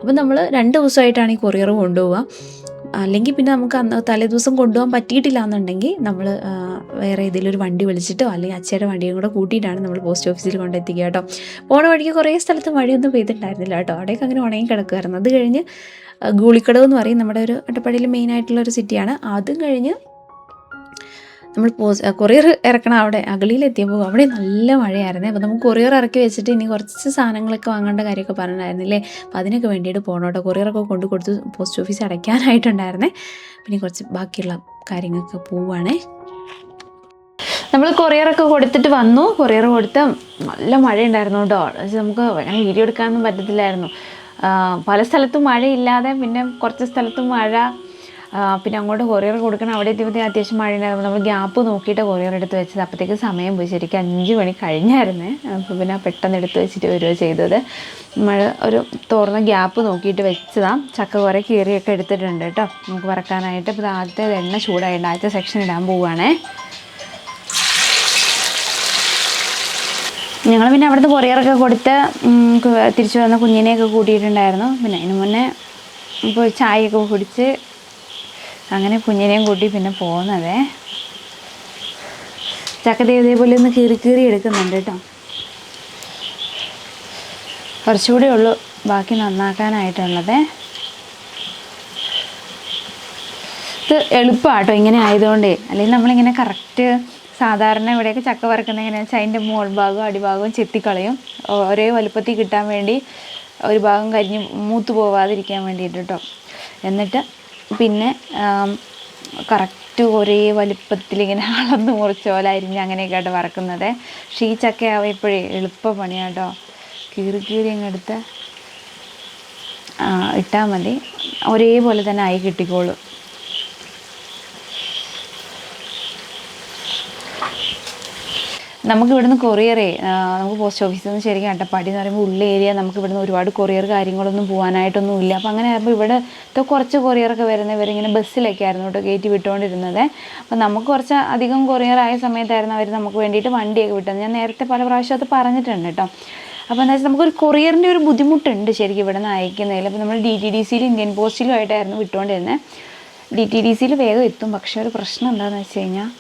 അപ്പം നമ്മൾ 2 ദിവസമായിട്ടാണ് ഈ കൊറിയർ കൊണ്ടുപോവുക. അല്ലെങ്കിൽ പിന്നെ നമുക്ക് തലേദിവസം കൊണ്ടുപോകാൻ പറ്റിയിട്ടില്ല എന്നുണ്ടെങ്കിൽ നമ്മൾ വേറെ ഏതെങ്കിലും ഒരു വണ്ടി വിളിച്ചിട്ടോ അല്ലെങ്കിൽ അച്ഛയുടെ വണ്ടിയും കൂടെ കൂട്ടിയിട്ടാണ് നമ്മൾ പോസ്റ്റ് ഓഫീസിൽ കൊണ്ടെത്തിക്കുക കേട്ടോ. പോണ വഴിക്ക് കുറേ സ്ഥലത്ത് മഴയൊന്നും പെയ്തിട്ടുണ്ടായിരുന്നില്ല കേട്ടോ, അവിടെയൊക്കെ അങ്ങനെ ഉണങ്ങി കിടക്കുമായിരുന്നു. അത് കഴിഞ്ഞ് ഗൂളിക്കടവ് എന്ന് പറയും, നമ്മുടെ ഒരു അട്ടപ്പാടിയിൽ മെയിനായിട്ടുള്ളൊരു സിറ്റിയാണ്. അതും കഴിഞ്ഞ് നമ്മൾ കൊറിയർ ഇറക്കണം അവിടെ അഗളിയിലെത്തിയപ്പോൾ അവിടെ നല്ല മഴയായിരുന്നേ. അപ്പോൾ നമുക്ക് കൊറിയർ ഇറക്കി വെച്ചിട്ട് ഇനി കുറച്ച് സാധനങ്ങളൊക്കെ വാങ്ങേണ്ട കാര്യമൊക്കെ പറഞ്ഞിട്ടുണ്ടായിരുന്നില്ലേ, അപ്പോൾ അതിനൊക്കെ വേണ്ടിയിട്ട് പോകണം കേട്ടോ. കൊറിയറൊക്കെ കൊണ്ട് കൊടുത്ത് പോസ്റ്റ് ഓഫീസ് അടയ്ക്കാനായിട്ടുണ്ടായിരുന്നേ. പിന്നെ കുറച്ച് ബാക്കിയുള്ള കാര്യങ്ങളൊക്കെ പോവുകയാണേ. നമ്മൾ കൊറിയറൊക്കെ കൊടുത്തിട്ട് വന്നു. കൊറിയർ കൊടുത്ത് നല്ല മഴയുണ്ടായിരുന്നു കേട്ടോ. നമുക്ക് അങ്ങനെ വീഡിയോ എടുക്കാനൊന്നും പറ്റത്തില്ലായിരുന്നു. പല സ്ഥലത്തും മഴയില്ലാതെ പിന്നെ കുറച്ച് സ്ഥലത്തും മഴ, പിന്നെ അങ്ങോട്ട് കൊറിയർ കൊടുക്കണം. അവിടെ എത്തിയപ്പോഴത്തേക്ക് അത്യാവശ്യം മഴ ഉണ്ടായിരുന്നു. നമ്മൾ ഗ്യാപ്പ് നോക്കിയിട്ട് കൊറിയർ എടുത്ത് വെച്ചത്. അപ്പോഴത്തേക്ക് സമയം പോയി, ശരിക്കും 5 മണി കഴിഞ്ഞായിരുന്നേ. അപ്പോൾ പിന്നെ പെട്ടെന്ന് എടുത്ത് വെച്ചിട്ട് വരികയോ ചെയ്തത്. മഴ ഒരു തോർന്ന ഗ്യാപ്പ് നോക്കിയിട്ട് വെച്ചതാണ്. ചക്ക കുറേ കീറിയൊക്കെ എടുത്തിട്ടുണ്ട് കേട്ടോ നമുക്ക് വറക്കാനായിട്ട്. അപ്പോൾ ആദ്യത്തെ എണ്ണ ചൂടായിട്ട് ആദ്യത്തെ സെക്ഷൻ ഇടാൻ പോവുകയാണേ. ഞങ്ങൾ പിന്നെ അവിടുന്ന് കൊറിയറൊക്കെ കൊടുത്ത് തിരിച്ചു വന്ന കുഞ്ഞിനെയൊക്കെ കൂട്ടിയിട്ടുണ്ടായിരുന്നു. പിന്നെ അതിന് മുന്നേ ഇപ്പോൾ ചായയൊക്കെ കുടിച്ച് അങ്ങനെ കുഞ്ഞിനെയും കൂട്ടി പിന്നെ പോകുന്നതേ. ചക്ക ഇതേപോലെ ഒന്ന് കീറി എടുക്കുന്നുണ്ട് കേട്ടോ. കുറച്ചുകൂടെ ഉള്ളൂ ബാക്കി നന്നാക്കാനായിട്ടുള്ളത്. ഇത് എളുപ്പമാട്ടോ ഇങ്ങനെ ആയതുകൊണ്ടേ. അല്ലെങ്കിൽ നമ്മളിങ്ങനെ കറക്റ്റ് സാധാരണ ഇവിടെയൊക്കെ ചക്ക വറുക്കുന്ന എങ്ങനെയാണെന്ന് വെച്ചാൽ അതിൻ്റെ മുകൾ ഭാഗവും അടിഭാഗവും ചെത്തിക്കളയും, ഒരേ വലുപ്പത്തിൽ കിട്ടാൻ വേണ്ടി, ഒരു ഭാഗം കരിഞ്ഞ് മൂത്ത് പോവാതിരിക്കാൻ വേണ്ടിയിട്ട് കേട്ടോ. എന്നിട്ട് പിന്നെ കറക്റ്റ് ഒരേ വലുപ്പത്തിൽ ഇങ്ങനെ അളന്ന് മുറിച്ച പോലെ അരിഞ്ഞ് അങ്ങനെയൊക്കെ ആയിട്ട് വറക്കുന്നത്. പക്ഷേ ഈ ചക്കയാവും ഇപ്പോഴേ എളുപ്പ പണിയാണ് കേട്ടോ. കീറി അങ്ങ് എടുത്ത് ഇട്ടാൽ മതി, ഒരേപോലെ തന്നെ ആയി കിട്ടിക്കോളും. നമുക്ക് ഇവിടുന്ന് കൊറിയറേ, നമുക്ക് പോസ്റ്റ് ഓഫീസിൽ നിന്ന് ശരിക്കും അട്ടപ്പാടി എന്ന് പറയുമ്പോൾ ഉള്ള ഏരിയ, നമുക്ക് ഇവിടുന്ന് ഒരുപാട് കൊറിയർ കാര്യങ്ങളൊന്നും പോകാനായിട്ടൊന്നും ഇല്ല. അപ്പോൾ അങ്ങനെ ആകുമ്പോൾ ഇവിടുത്തെ കുറച്ച് കൊറിയറൊക്കെ വരുന്നവരിങ്ങനെ ബസ്സിലൊക്കെ ആയിരുന്നു കേട്ടോ കയറ്റി വിട്ടുകൊണ്ടിരുന്നത്. അപ്പോൾ നമുക്ക് കുറച്ച് അധികം കൊറിയർ ആയ സമയത്തായിരുന്നു അവർ നമുക്ക് വേണ്ടിയിട്ട് വണ്ടിയൊക്കെ വിട്ടത്. ഞാൻ നേരത്തെ പല പ്രാവശ്യം അത് പറഞ്ഞിട്ടുണ്ട് കേട്ടോ. അപ്പോൾ എന്താ വെച്ചാൽ നമുക്കൊരു കൊറിയറിൻ്റെ ഒരു ബുദ്ധിമുട്ടുണ്ട് ശരിക്കും ഇവിടെ നിന്ന് അയക്കുന്നതിൽ. അപ്പോൾ നമ്മൾ DTDCയിലും ഇന്ത്യൻ പോസ്റ്റിലും ആയിട്ടായിരുന്നു വിട്ടുകൊണ്ടിരുന്നത്. DTDCയിൽ വേഗം എത്തും, പക്ഷേ ഒരു പ്രശ്നം എന്താണെന്ന് വെച്ച് കഴിഞ്ഞാൽ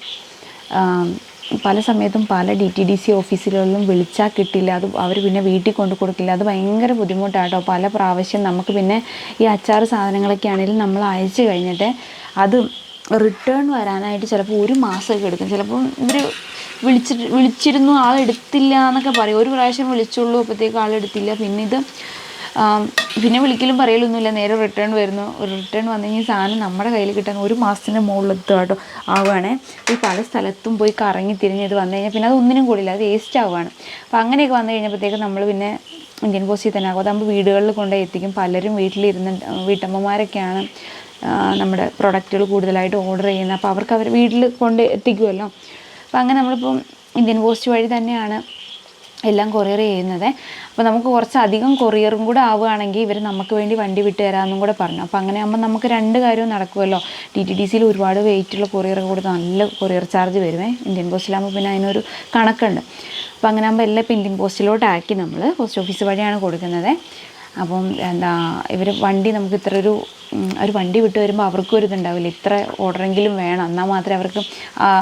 പല സമയത്തും പല DTDC ഓഫീസുകളിലും വിളിച്ചാൽ കിട്ടില്ല, അത് അവർ പിന്നെ വീട്ടിൽ കൊണ്ട് കൊടുക്കില്ല. അത് ഭയങ്കര ബുദ്ധിമുട്ടാട്ടോ. പല പ്രാവശ്യം നമുക്ക് പിന്നെ ഈ അച്ചാർ സാധനങ്ങളൊക്കെ ആണെങ്കിലും നമ്മൾ അയച്ചു കഴിഞ്ഞിട്ട് അത് റിട്ടേൺ വരാനായിട്ട് ചിലപ്പോൾ 1 മാസമൊക്കെ എടുക്കും. ചിലപ്പോൾ ഇവർ വിളിച്ചിരുന്നു ആളെടുത്തില്ല എന്നൊക്കെ പറയും. ഒരു പ്രാവശ്യം വിളിച്ചുള്ളൂ, അപ്പോഴത്തേക്ക് ആളെടുത്തില്ല. പിന്നെ വിളിക്കലും പറയലൊന്നുമില്ല, നേരെ റിട്ടേൺ വരുന്നു. റിട്ടേൺ വന്നു കഴിഞ്ഞാൽ സാധനം നമ്മുടെ കയ്യിൽ കിട്ടാൻ 1 മാസത്തിന് മുകളിലെത്തുക കേട്ടോ ആവുകയാണേ. ഈ പല സ്ഥലത്തും പോയി കറങ്ങി തിരിഞ്ഞ് ഇത് വന്നു കഴിഞ്ഞാൽ പിന്നെ അത് ഒന്നിനും കൂടില്ല, അത് വേസ്റ്റ് ആവുകയാണ്. അപ്പോൾ അങ്ങനെയൊക്കെ വന്നു കഴിഞ്ഞപ്പോഴത്തേക്ക് നമ്മൾ പിന്നെ ഇന്ത്യൻ പോസ്റ്റിൽ തന്നെ ആകും. അതാകുമ്പോൾ വീടുകളിൽ കൊണ്ടുപോയി എത്തിക്കും. പലരും വീട്ടമ്മമാരൊക്കെയാണ് നമ്മുടെ പ്രൊഡക്റ്റുകൾ കൂടുതലായിട്ട് ഓർഡർ ചെയ്യുന്നത്. അപ്പോൾ അവർ വീട്ടിൽ കൊണ്ട് എത്തിക്കുമല്ലോ. അപ്പോൾ അങ്ങനെ നമ്മളിപ്പം ഇന്ത്യൻ പോസ്റ്റ് വഴി തന്നെയാണ് എല്ലാം കൊറിയർ ചെയ്യുന്നത്. അപ്പോൾ നമുക്ക് കുറച്ചധികം കൊറിയറും കൂടെ ആവുകയാണെങ്കിൽ ഇവർ നമുക്ക് വേണ്ടി വണ്ടി വിട്ട് തരാമെന്നും കൂടെ പറഞ്ഞു. അപ്പോൾ അങ്ങനെ ആകുമ്പോൾ നമുക്ക് 2 കാര്യവും നടക്കുമല്ലോ. DTDCയിൽ ഒരുപാട് വെയിറ്റുള്ള കൊറിയറൊക്കെ കൊടുത്ത് നല്ല കൊറിയർ ചാർജ് വരുമേ. ഇന്ത്യൻ പോസ്റ്റിലാകുമ്പോൾ പിന്നെ അതിനൊരു കണക്കുണ്ട്. അപ്പോൾ അങ്ങനെ ആകുമ്പോൾ എല്ലാം ഇപ്പോൾ ഇന്ത്യൻ പോസ്റ്റിലോട്ടാക്കി നമ്മൾ പോസ്റ്റ് ഓഫീസ് വഴിയാണ് കൊടുക്കുന്നത്. അപ്പം ഇവർ വണ്ടി നമുക്ക് ഒരു വണ്ടി വിട്ട് വരുമ്പോൾ അവർക്കും ഒരു ഇതുണ്ടാവില്ല, ഇത്ര ഓർഡറെങ്കിലും വേണം, എന്നാൽ മാത്രമേ അവർക്ക്,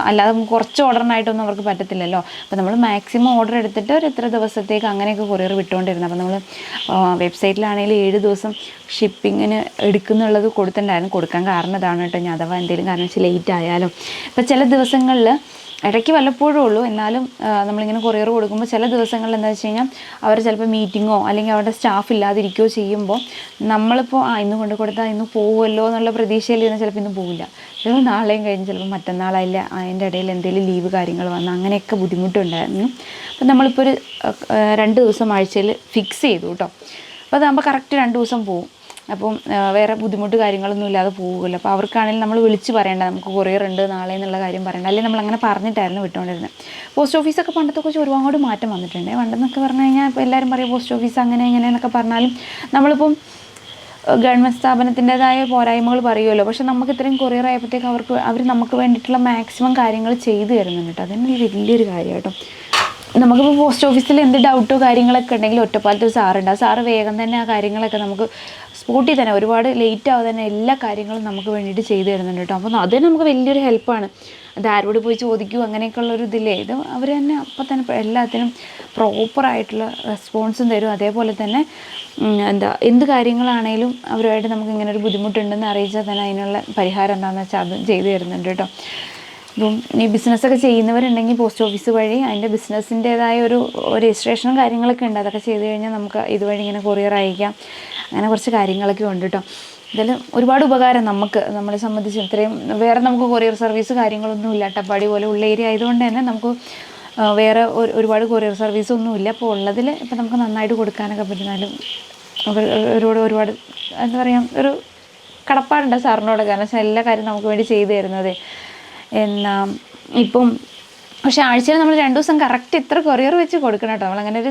അല്ലാതെ കുറച്ച് ഓർഡറിനായിട്ടൊന്നും അവർക്ക് പറ്റത്തില്ലല്ലോ. അപ്പോൾ നമ്മൾ മാക്സിമം ഓർഡർ എടുത്തിട്ട് ഒരു ഇത്ര ദിവസത്തേക്ക് അങ്ങനെയൊക്കെ കൊറിയർ വിട്ടുകൊണ്ടിരുന്നത്. അപ്പോൾ നമ്മൾ വെബ്സൈറ്റിലാണെങ്കിലും 7 ദിവസം ഷിപ്പിങ്ങിന് എടുക്കുന്നുള്ളത് കൊടുത്തിട്ടുണ്ടായിരുന്നു. കൊടുക്കാൻ കാരണം ഇതാണ് കേട്ടോ, ഞാൻ അഥവാ എന്തെങ്കിലും കാരണം വെച്ച് ലേറ്റ് ആയാലും. ഇപ്പോൾ ചില ദിവസങ്ങളിൽ ഇടയ്ക്ക് വല്ലപ്പോഴും ഉള്ളൂ, എന്നാലും നമ്മളിങ്ങനെ കൊറിയർ കൊടുക്കുമ്പോൾ ചില ദിവസങ്ങളിൽ എന്താ വെച്ച് കഴിഞ്ഞാൽ അവർ ചിലപ്പോൾ മീറ്റിങ്ങോ അല്ലെങ്കിൽ അവരുടെ സ്റ്റാഫ് ഇല്ലാതിരിക്കുകയോ ചെയ്യുമ്പോൾ നമ്മളിപ്പോൾ ഇന്ന് കൊണ്ട് കൊടുത്താൽ ഇന്ന് പോകുമല്ലോ എന്നുള്ള പ്രതീക്ഷയിലിരുന്ന് ചിലപ്പോൾ ഇന്ന് പോകില്ല, ചിലപ്പോൾ നാളെയും കഴിഞ്ഞ് ചിലപ്പോൾ മറ്റന്നാളായില്ല, അതിൻ്റെ ഇടയിൽ എന്തെങ്കിലും ലീവ് കാര്യങ്ങൾ വന്ന് അങ്ങനെയൊക്കെ ബുദ്ധിമുട്ടുണ്ടായിരുന്നു. അപ്പോൾ നമ്മളിപ്പോൾ ഒരു 2 ദിവസം ആഴ്ചയിൽ ഫിക്സ് ചെയ്തു കേട്ടോ. അപ്പോൾ അതാകുമ്പോൾ കറക്റ്റ് 2 ദിവസം പോവും. അപ്പം വേറെ ബുദ്ധിമുട്ട് കാര്യങ്ങളൊന്നും ഇല്ലാതെ പോകുമല്ലോ. അപ്പോൾ അവർക്കാണെങ്കിലും നമ്മൾ വിളിച്ച് പറയേണ്ട, നമുക്ക് കൊറിയർ ഉണ്ട് നാളെ എന്നുള്ള കാര്യം പറയേണ്ട. അല്ലെങ്കിൽ നമ്മളങ്ങനെ പറഞ്ഞിട്ടായിരുന്നു വിട്ടുകൊണ്ടിരുന്നത്. പോസ്റ്റ് ഓഫീസൊക്കെ പണ്ടത്തെ കുറിച്ച് ഒരുപാട് മാറ്റം വന്നിട്ടുണ്ട്. പണ്ടെന്നൊക്കെ പറഞ്ഞു കഴിഞ്ഞാൽ ഇപ്പോൾ എല്ലാവരും പറയും പോസ്റ്റ് ഓഫീസ് അങ്ങനെ ഇങ്ങനെ എന്നൊക്കെ പറഞ്ഞാലും നമ്മളിപ്പം ഗവൺമെൻറ് സ്ഥാപനത്തിൻ്റെതായ പോരായ്മകൾ പറയുമല്ലോ. പക്ഷെ നമുക്ക് ഇത്രയും കൊറിയർ ആയപ്പോഴത്തേക്ക് അവർ നമുക്ക് വേണ്ടിയിട്ടുള്ള മാക്സിമം കാര്യങ്ങൾ ചെയ്തു തരുന്നുണ്ട് കേട്ടോ. അതെന്നെ വലിയൊരു കാര്യം കേട്ടോ. നമുക്കിപ്പോൾ പോസ്റ്റ് ഓഫീസിൽ എന്ത് ഡൗട്ടോ കാര്യങ്ങളൊക്കെ ഉണ്ടെങ്കിൽ ഒറ്റപ്പാലത്ത് ഒരു സാറുണ്ട്. ആ സാറ് വേഗം തന്നെ ആ കാര്യങ്ങളൊക്കെ നമുക്ക് സ്പോട്ടിൽ തന്നെ, ഒരുപാട് ലേറ്റ് ആവാതെ തന്നെ എല്ലാ കാര്യങ്ങളും നമുക്ക് വേണ്ടിയിട്ട് ചെയ്തു തരുന്നുണ്ട് കേട്ടോ. അപ്പോൾ അത് നമുക്ക് വലിയൊരു ഹെൽപ്പാണ്. അത് ആരോട് പോയി ചോദിക്കൂ അങ്ങനെയൊക്കെയുള്ളൊരു ഇതില്ലേ, ഇത് അവർ തന്നെ അപ്പം തന്നെ എല്ലാത്തിനും പ്രോപ്പറായിട്ടുള്ള റെസ്പോൺസും തരും. അതേപോലെ തന്നെ എന്ത് കാര്യങ്ങളാണേലും അവരുമായിട്ട് നമുക്ക് ഇങ്ങനെ ഒരു ബുദ്ധിമുട്ടുണ്ടെന്ന് അറിയിച്ചാൽ തന്നെ അതിനുള്ള പരിഹാരം എന്താണെന്ന് വെച്ചാൽ അതും ചെയ്തു തരുന്നുണ്ട് കേട്ടോ. ഇപ്പം ഈ ബിസിനസ്സൊക്കെ ചെയ്യുന്നവരുണ്ടെങ്കിൽ പോസ്റ്റ് ഓഫീസ് വഴി അതിൻ്റെ ബിസിനസ്സിൻ്റേതായ ഒരു രജിസ്ട്രേഷനും കാര്യങ്ങളൊക്കെ ഉണ്ട്. അതൊക്കെ ചെയ്ത് കഴിഞ്ഞാൽ നമുക്ക് ഇതുവഴി ഇങ്ങനെ കൊറിയർ അയക്കാം. അങ്ങനെ കുറച്ച് കാര്യങ്ങളൊക്കെ ഉണ്ട് കേട്ടോ. ഇതിൽ ഒരുപാട് ഉപകാരം നമ്മളെ സംബന്ധിച്ച്. ഇത്രയും വേറെ നമുക്ക് കൊറിയർ സർവീസ് കാര്യങ്ങളൊന്നും ഇല്ല. അട്ടപ്പാടി പോലെ ഉള്ള ഏരിയ ആയതുകൊണ്ട് തന്നെ നമുക്ക് വേറെ ഒരുപാട് കൊറിയർ സർവീസൊന്നും ഇല്ല. അപ്പോൾ ഉള്ളതിൽ ഇപ്പോൾ നമുക്ക് നന്നായിട്ട് കൊടുക്കാനൊക്കെ പറ്റുന്നാലും ഒരുപാട് എന്താ പറയുക, ഒരു കടപ്പാടുണ്ട് സാറിനോട്. കാരണം വെച്ചാൽ എല്ലാ കാര്യം നമുക്ക് വേണ്ടി ചെയ്തു തരുന്നത്. ഇപ്പം പക്ഷേ ആഴ്ചയിൽ നമ്മൾ 2 ദിവസം കറക്റ്റ് ഇത്ര കൊറിയർ വെച്ച് കൊടുക്കണം കേട്ടോ. നമ്മളങ്ങനെ ഒരു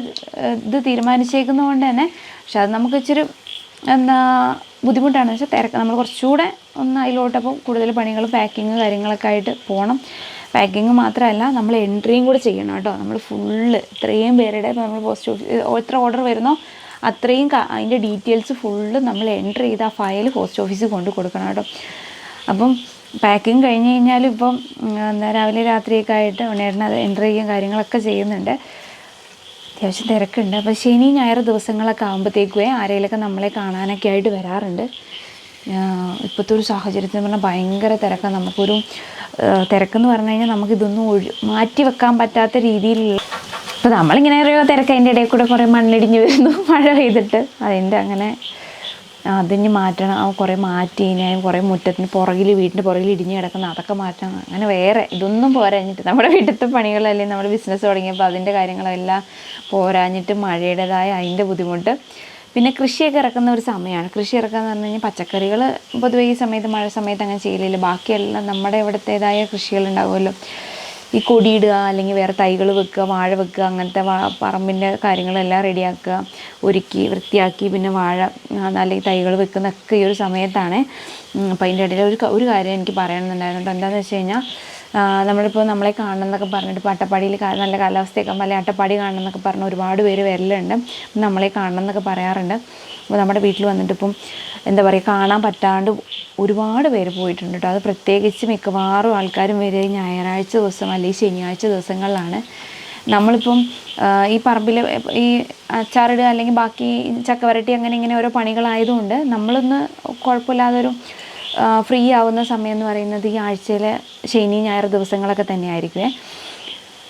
ഇത് തീരുമാനിച്ചേക്കുന്നത് കൊണ്ട് തന്നെ. പക്ഷെ അത് നമുക്ക് ഇച്ചിരി ബുദ്ധിമുട്ടാണെന്ന് വെച്ചാൽ നമ്മൾ കുറച്ചുകൂടെ അതിലോട്ടപ്പോൾ കൂടുതൽ പണികൾ പാക്കിങ് കാര്യങ്ങളൊക്കെ ആയിട്ട് പോകണം. പാക്കിങ് മാത്രമല്ല നമ്മൾ എൻട്രിയും കൂടെ ചെയ്യണം കേട്ടോ. നമ്മൾ ഫുള്ള് ഇത്രയും പേരുടെ ഇപ്പോൾ നമ്മൾ പോസ്റ്റ് ഓഫീസ് എത്ര ഓർഡർ വരുന്നോ അത്രയും അതിൻ്റെ ഡീറ്റെയിൽസ് ഫുള്ള് നമ്മൾ എൻട്രി ചെയ്ത് ആ ഫയൽ പോസ്റ്റ് ഓഫീസിൽ കൊണ്ട് കൊടുക്കണം കേട്ടോ. അപ്പം പാക്കിങ് കഴിഞ്ഞ് കഴിഞ്ഞാലും ഇപ്പം രാവിലെ രാത്രിയൊക്കെ ആയിട്ട് ഉണ്ണേട്ടന് അത് എൻട്രി ചെയ്യുകയും കാര്യങ്ങളൊക്കെ ചെയ്യുന്നുണ്ട്. അത്യാവശ്യം തിരക്കുണ്ട്. അപ്പോൾ ശനി ഞായർ ദിവസങ്ങളൊക്കെ ആകുമ്പോഴത്തേക്കുവേ ആരെങ്കിലൊക്കെ നമ്മളെ കാണാനൊക്കെ ആയിട്ട് വരാറുണ്ട്. ഇപ്പോഴത്തെ ഒരു സാഹചര്യത്തിൽ പറഞ്ഞാൽ ഭയങ്കര തിരക്കാണ്. നമുക്കൊരു തിരക്കെന്ന് പറഞ്ഞു കഴിഞ്ഞാൽ നമുക്കിതൊന്നും മാറ്റി വെക്കാൻ പറ്റാത്ത രീതിയിലുള്ള, ഇപ്പോൾ നമ്മളിങ്ങനെ അറിയുമോ തിരക്ക്, അതിൻ്റെ ഇടയിൽ കൂടെ കുറേ മണ്ണിടിഞ്ഞ് വരുന്നു മഴ പെയ്തിട്ട്, അതിൻ്റെ അങ്ങനെ അതിന് മാറ്റണം. കുറേ മാറ്റി ഞാൻ കുറേ മുറ്റത്തിന് പുറകിൽ, വീടിൻ്റെ പുറകിൽ ഇടിഞ്ഞ് കിടക്കുന്ന അതൊക്കെ മാറ്റണം. അങ്ങനെ വേറെ ഇതൊന്നും പോരാഞ്ഞിട്ട് നമ്മുടെ വീട്ടിലത്തെ പണികളല്ലേ, നമ്മുടെ ബിസിനസ് തുടങ്ങിയപ്പോൾ അതിൻ്റെ കാര്യങ്ങളെല്ലാം പോരാഞ്ഞിട്ട് മഴയുടേതായ അതിൻ്റെ ബുദ്ധിമുട്ട്. പിന്നെ കൃഷിയൊക്കെ ഇറക്കുന്ന ഒരു സമയമാണ്. കൃഷി ഇറക്കാന്ന് പറഞ്ഞു കഴിഞ്ഞാൽ പച്ചക്കറികൾ പൊതുവേ ഈ സമയത്ത്, മഴ സമയത്ത് അങ്ങനെ ചെയ്യലില്ല. ബാക്കിയെല്ലാം നമ്മുടെ ഇവിടുത്തേതായ കൃഷികളുണ്ടാവുമല്ലോ, ഈ കൊടിയിടുക, അല്ലെങ്കിൽ വേറെ തൈകൾ വെക്കുക, വാഴ വെക്കുക, അങ്ങനത്തെ പറമ്പിൻ്റെ കാര്യങ്ങളെല്ലാം റെഡിയാക്കുക, ഒരുക്കി വൃത്തിയാക്കി പിന്നെ വാഴ അല്ലെങ്കിൽ തൈകൾ വെക്കുന്നതൊക്കെ ഈ ഒരു സമയത്താണ്. അപ്പോൾ അതിൻ്റെ ഇടയിൽ ഒരു കാര്യം എനിക്ക് പറയണമെന്നുണ്ടായിരുന്നു. എന്താണെന്ന് വെച്ച് കഴിഞ്ഞാൽ, നമ്മളിപ്പോൾ നമ്മളെ കാണണം എന്നൊക്കെ പറഞ്ഞിട്ട്, ഇപ്പോൾ അട്ടപ്പാടിയിൽ നല്ല കാലാവസ്ഥയൊക്കെ അല്ലെ അട്ടപ്പാടി കാണണം എന്നൊക്കെ പറഞ്ഞ് ഒരുപാട് പേര് വരലുണ്ട്, നമ്മളെ കാണണം എന്നൊക്കെ പറയാറുണ്ട്. അപ്പോൾ നമ്മുടെ വീട്ടിൽ വന്നിട്ട് ഇപ്പം എന്താ പറയുക, കാണാൻ പറ്റാണ്ട് ഒരുപാട് പേര് പോയിട്ടുണ്ട് കേട്ടോ. അത് പ്രത്യേകിച്ച് മിക്കവാറും ആൾക്കാരും വരെ ഞായറാഴ്ച ദിവസം അല്ലെങ്കിൽ ശനിയാഴ്ച ദിവസങ്ങളിലാണ്. നമ്മളിപ്പം ഈ പറമ്പിൽ ഈ അച്ചാറിടുക അല്ലെങ്കിൽ ബാക്കി ചക്കവരട്ടി അങ്ങനെ ഇങ്ങനെ ഓരോ പണികളായതുകൊണ്ട് നമ്മളൊന്ന് കുഴപ്പമില്ലാതൊരു ഫ്രീ ആവുന്ന സമയം എന്ന് പറയുന്നത് ഈ ആഴ്ചയിലെ ശനി ഞായർ ദിവസങ്ങളൊക്കെ തന്നെയായിരിക്കുമേ.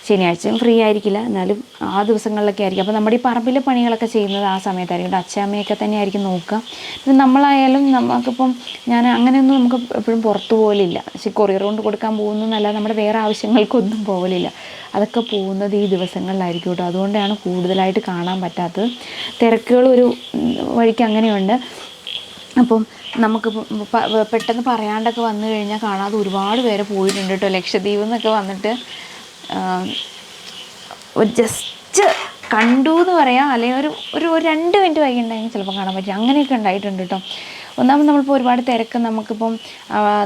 ശനിയാഴ്ചയും ഫ്രീ ആയിരിക്കില്ല, എന്നാലും ആ ദിവസങ്ങളിലൊക്കെ ആയിരിക്കും. അപ്പോൾ നമ്മുടെ ഈ പറമ്പിലെ പണികളൊക്കെ ചെയ്യുന്നത് ആ സമയത്തായിരിക്കും. അച്ഛമ്മയൊക്കെ തന്നെയായിരിക്കും നോക്കുക. പിന്നെ നമ്മളായാലും നമുക്കിപ്പം ഞാൻ അങ്ങനെയൊന്നും നമുക്ക് എപ്പോഴും പുറത്തു പോകലില്ല. പക്ഷേ കൊറിയർ കൊണ്ട് കൊടുക്കാൻ പോകുന്നു എന്നല്ല, നമ്മുടെ വേറെ ആവശ്യങ്ങൾക്കൊന്നും പോകലില്ല. അതൊക്കെ പോകുന്നത് ഈ ദിവസങ്ങളിലായിരിക്കും കേട്ടോ. അതുകൊണ്ടാണ് കൂടുതലായിട്ട് കാണാൻ പറ്റാത്തത്. തിരക്കുകൾ ഒരു വഴിക്ക് അങ്ങനെയുണ്ട്. അപ്പം നമുക്ക് പെട്ടെന്ന് പറയാണ്ടൊക്കെ വന്നു കഴിഞ്ഞാൽ കാണാതെ ഒരുപാട് പേര് പോയിട്ടുണ്ട് കേട്ടോ. ലക്ഷദ്വീപിൽ നിന്നൊക്കെ വന്നിട്ട് ജസ്റ്റ് കണ്ടു എന്ന് പറയാം, അല്ലെങ്കിൽ ഒരു 2 മിനിറ്റ് വൈകിട്ടുണ്ടെങ്കിൽ ചിലപ്പോൾ കാണാൻ പറ്റും. അങ്ങനെയൊക്കെ ഉണ്ടായിട്ടുണ്ട് കേട്ടോ. ഒന്നാമത് നമ്മളിപ്പോൾ ഒരുപാട് തിരക്ക്,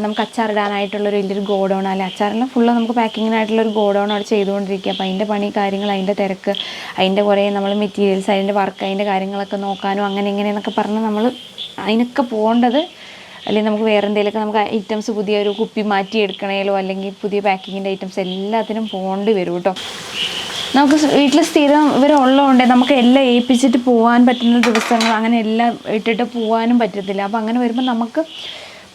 നമുക്ക് അച്ചാറിടാനായിട്ടുള്ളൊരു വലിയൊരു ഗോഡൗൺ, അല്ലെങ്കിൽ അച്ചാറെല്ലാം ഫുള്ള് നമുക്ക് പാക്കിങ്ങിനായിട്ടുള്ളൊരു ഗോഡൗൺ അവിടെ ചെയ്തുകൊണ്ടിരിക്കുക. അപ്പോൾ അതിൻ്റെ പണി കാര്യങ്ങൾ, അതിൻ്റെ തിരക്ക്, അതിൻ്റെ കുറേ നമ്മൾ മെറ്റീരിയൽസ്, അതിൻ്റെ വർക്ക്, അതിൻ്റെ കാര്യങ്ങളൊക്കെ നോക്കാനും അങ്ങനെ ഇങ്ങനെയെന്നൊക്കെ പറഞ്ഞ് നമ്മൾ അതിനൊക്കെ പോകേണ്ടത്, അല്ലെങ്കിൽ നമുക്ക് വേറെ എന്തെങ്കിലുമൊക്കെ നമുക്ക് ഐറ്റംസ് പുതിയ ഒരു കുപ്പി മാറ്റി എടുക്കണേലോ അല്ലെങ്കിൽ പുതിയ പാക്കിങ്ങിൻ്റെ ഐറ്റംസ് എല്ലാത്തിനും പോകേണ്ടി വരും കേട്ടോ. നമുക്ക് വീട്ടിൽ സ്ഥിരം ഇവരുള്ളതുകൊണ്ട് നമുക്ക് എല്ലാം ഏൽപ്പിച്ചിട്ട് പോകാൻ പറ്റുന്ന ദിവസങ്ങൾ, അങ്ങനെ എല്ലാം ഇട്ടിട്ട് പോകാനും പറ്റത്തില്ല. അപ്പോൾ അങ്ങനെ വരുമ്പോൾ നമുക്ക്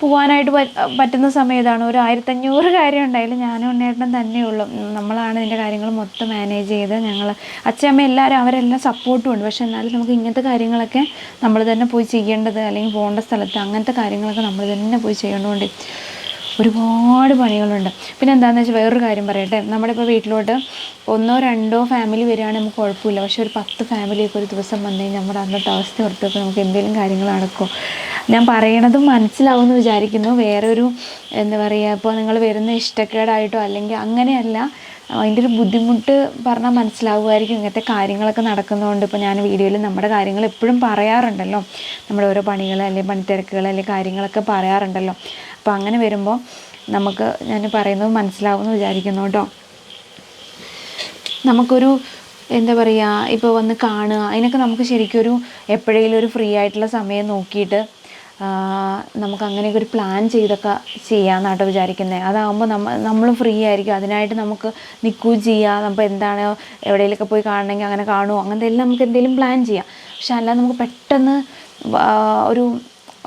പോകാനായിട്ട് പറ്റുന്ന സമയം ഇതാണ്. ഒരു 1500 കാര്യം ഉണ്ടായാലും ഞാനും ഉണ്ണേട്ടനും തന്നെയുള്ളൂ. നമ്മളാണ് ഇതിൻ്റെ കാര്യങ്ങൾ മൊത്തം മാനേജ് ചെയ്ത്, ഞങ്ങൾ അച്ഛയമ്മ എല്ലാവരും അവരെല്ലാം സപ്പോർട്ടും ഉണ്ട്. പക്ഷേ എന്നാലും നമുക്ക് ഇങ്ങനത്തെ കാര്യങ്ങളൊക്കെ നമ്മൾ തന്നെ പോയി ചെയ്യേണ്ടത്, അല്ലെങ്കിൽ പോകേണ്ട സ്ഥലത്ത് അങ്ങനത്തെ കാര്യങ്ങളൊക്കെ നമ്മൾ തന്നെ പോയി ചെയ്യേണ്ടതുകൊണ്ട് ഒരുപാട് പണികളുണ്ട്. പിന്നെ എന്താണെന്ന് വെച്ചാൽ വേറൊരു കാര്യം പറയട്ടെ, നമ്മുടെ ഇപ്പോൾ വീട്ടിലോട്ട് 1 or 2 ഫാമിലി വരികയാണെങ്കിൽ നമുക്ക് കുഴപ്പമില്ല. പക്ഷേ ഒരു 10 ഫാമിലിയൊക്കെ ഒരു ദിവസം വന്നു കഴിഞ്ഞാൽ നമ്മുടെ അന്നത്തെ അവസ്ഥ ഓർത്തപ്പോൾ നമുക്ക് എന്തെങ്കിലും കാര്യങ്ങൾ നടക്കുമോ? ഞാൻ പറയണതും മനസ്സിലാവുമെന്ന് വിചാരിക്കുന്നു. വേറൊരു എന്താ പറയുക, ഇപ്പോൾ നിങ്ങൾ വരുന്ന ഇഷ്ടക്കേടായിട്ടോ അല്ലെങ്കിൽ അങ്ങനെയല്ല, അതിൻ്റെ ഒരു ബുദ്ധിമുട്ട് പറഞ്ഞാൽ മനസ്സിലാവുമായിരിക്കും. ഇങ്ങനത്തെ കാര്യങ്ങളൊക്കെ നടക്കുന്നതുകൊണ്ട് ഇപ്പോൾ ഞാൻ വീഡിയോയിൽ നമ്മുടെ കാര്യങ്ങൾ എപ്പോഴും പറയാറുണ്ടല്ലോ, നമ്മുടെ ഓരോ പണികൾ അല്ലെങ്കിൽ പണിത്തിരക്കുകൾ അല്ലെങ്കിൽ കാര്യങ്ങളൊക്കെ പറയാറുണ്ടല്ലോ. അപ്പോൾ അങ്ങനെ വരുമ്പോൾ നമുക്ക് ഞാൻ പറയുന്നത് മനസ്സിലാവുമെന്ന് വിചാരിക്കുന്നു കേട്ടോ. നമുക്കൊരു എന്താ പറയുക, ഇപ്പോൾ വന്ന് കാണുക, അതിനൊക്കെ നമുക്ക് ശരിക്കും എപ്പോഴെങ്കിലും ഒരു ഫ്രീ ആയിട്ടുള്ള സമയം നോക്കിയിട്ട് നമുക്ക് അങ്ങനെയൊക്കെ ഒരു പ്ലാൻ ചെയ്തൊക്കെ ചെയ്യാമെന്നാട്ടോ വിചാരിക്കുന്നത്. അതാകുമ്പോൾ നമ്മളും ഫ്രീ ആയിരിക്കും, അതിനായിട്ട് നമുക്ക് നിൽക്കുകയും ചെയ്യാം. നമ്മൾ എന്താണ് എവിടെയെങ്കിലുമൊക്കെ പോയി കാണണമെങ്കിൽ അങ്ങനെ കാണുമോ, അങ്ങനത്തെ എല്ലാം നമുക്ക് എന്തെങ്കിലും പ്ലാൻ ചെയ്യാം. പക്ഷെ അല്ലാതെ നമുക്ക് പെട്ടെന്ന്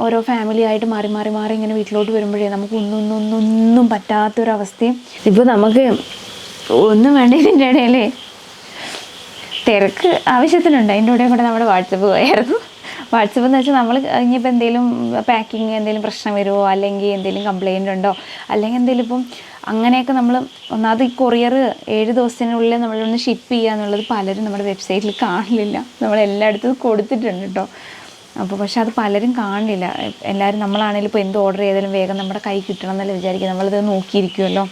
ഓരോ ഫാമിലി ആയിട്ട് മാറി മാറി മാറി ഇങ്ങനെ വീട്ടിലോട്ട് വരുമ്പോഴേ നമുക്ക് ഒന്നും പറ്റാത്തൊരവസ്ഥയും. ഇപ്പോൾ നമുക്ക് ഒന്നും വേണ്ട, ഇതിൻ്റെ ഇടയിലേ തിരക്ക് ആവശ്യത്തിനുണ്ട്. അതിൻ്റെ കൂടെ നമ്മുടെ വാട്സപ്പ് പോയായിരുന്നു. വാട്സപ്പ് എന്ന് വെച്ചാൽ നമ്മൾ ഇനിയിപ്പോൾ എന്തെങ്കിലും പാക്കിങ് എന്തെങ്കിലും പ്രശ്നം വരുമോ, അല്ലെങ്കിൽ എന്തെങ്കിലും കംപ്ലയിൻ്റ് ഉണ്ടോ, അല്ലെങ്കിൽ എന്തെങ്കിലും ഇപ്പം അങ്ങനെയൊക്കെ നമ്മൾ ഒന്നാമത് ഈ കൊറിയർ 7 ദിവസത്തിനുള്ളിൽ നമ്മളൊന്ന് ഷിപ്പ് ചെയ്യുക എന്നുള്ളത് പലരും നമ്മുടെ വെബ്സൈറ്റിൽ കാണില്ല. നമ്മളെല്ലായിടത്തും കൊടുത്തിട്ടുണ്ട് കേട്ടോ. അപ്പോൾ പക്ഷെ അത് പലരും കാണില്ല. എല്ലാവരും നമ്മളാണെങ്കിലും ഇപ്പോൾ എന്ത് ഓർഡർ ചെയ്താലും വേഗം നമ്മുടെ കൈ കിട്ടണം എന്നല്ല വിചാരിക്കുക, നമ്മളിത് നോക്കിയിരിക്കുമല്ലോ.